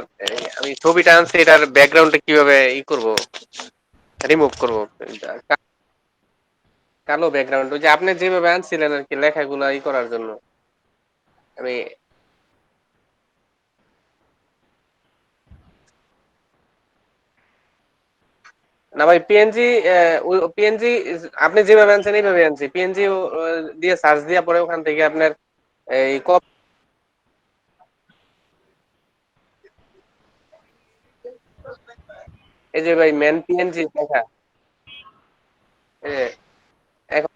আমি ছবিটা আনছি, এটার ব্যাকগ্রাউন্ডটা কিভাবে করব, রিমুভ করব? কালো ব্যাকগ্রাউন্ড, ওই যে আপনি যেভাবে আনছিলেন আর কি লেখাগুলো করার জন্য, আমি না ভাই পিএনজি, পিএনজি আপনি যেভাবে আনছেন এইভাবে আনছি, পিএনজি দিয়ে সার্চ দিয়ে পরে ওখান থেকে আপনার এই এই যে ভাই মেন পিএনজি লেখা, এই যে এখন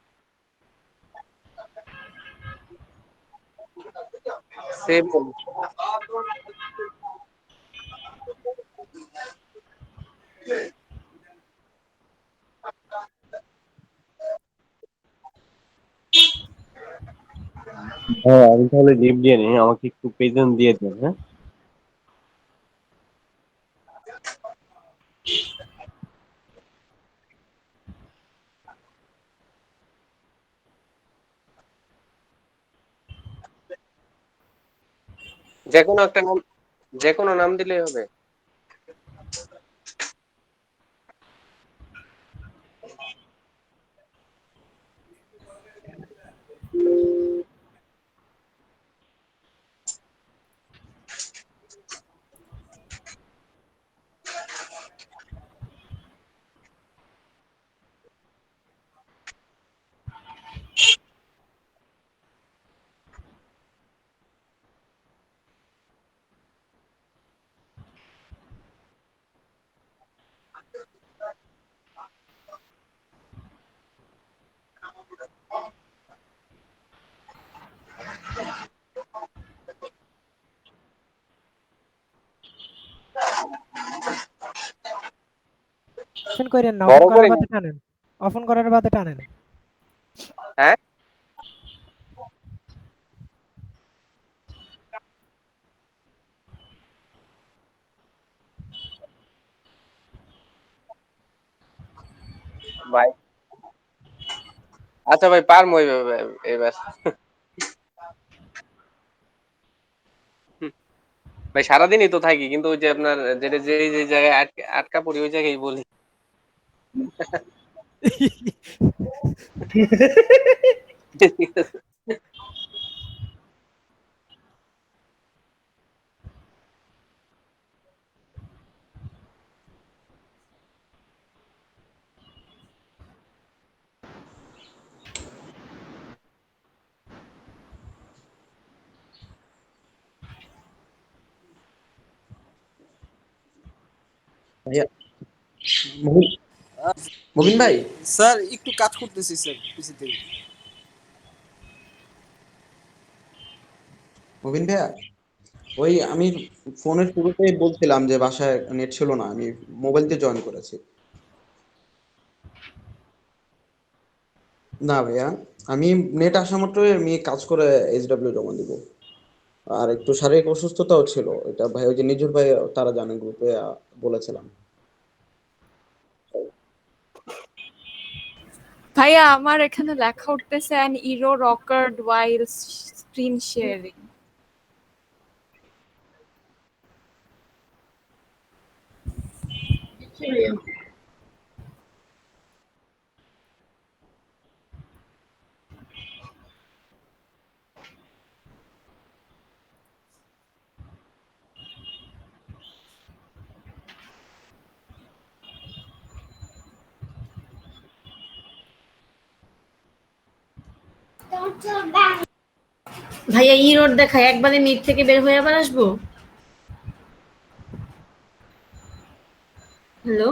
সেভ। হ্যাঁ, আমি তাহলে লিভ দিয়ে নিই, আমাকে একটু প্রেজেন্ট দিয়ে দেন। হ্যাঁ, যে কোনো একটা নাম, যে কোনো নাম দিলেই হবে। অফেন করেন না, বড় অফেন করে করার বাদে টানেন, অফেন করার বাদে টানেন। হ্যাঁ, ভাই আচ্ছা ভাই, পারমো এইভাবে এবার। ভাই সারাদিনই তো থাকি, কিন্তু ওই যে আপনার যেটা যে যে জায়গায় আটকা পড়ি ওই জায়গায় বলি। ঠিক আছে। ভাইয়া, মুবিন ভাই, স্যার একটু কাজ করতেছি স্যার পিসি থেকে। মুবিন ভাইয়া, ওই আমি ফোনের শুরুতেই বলছিলাম যে বাসায় নেট ছিল না, আমি মোবাইল দিয়ে জয়েন করেছি। না ভাইয়া, আমি নেট আসা মাত্রই আমি কাজ করে এইচডব্লিউ জমা দিব। আর একটু শারীরিক অসুস্থতাও ছিল, এটা ভাই ওই যে নিজুর ভাই তারা জানে, গ্রুপে বলেছিলাম। ভাইয়া আমার এখানে লেখা উঠতেছে an error occurred while screen sharing. ভাইয়া ই রোড দেখায়, একবারে মিট থেকে বের হয়ে আবার আসবো। হ্যালো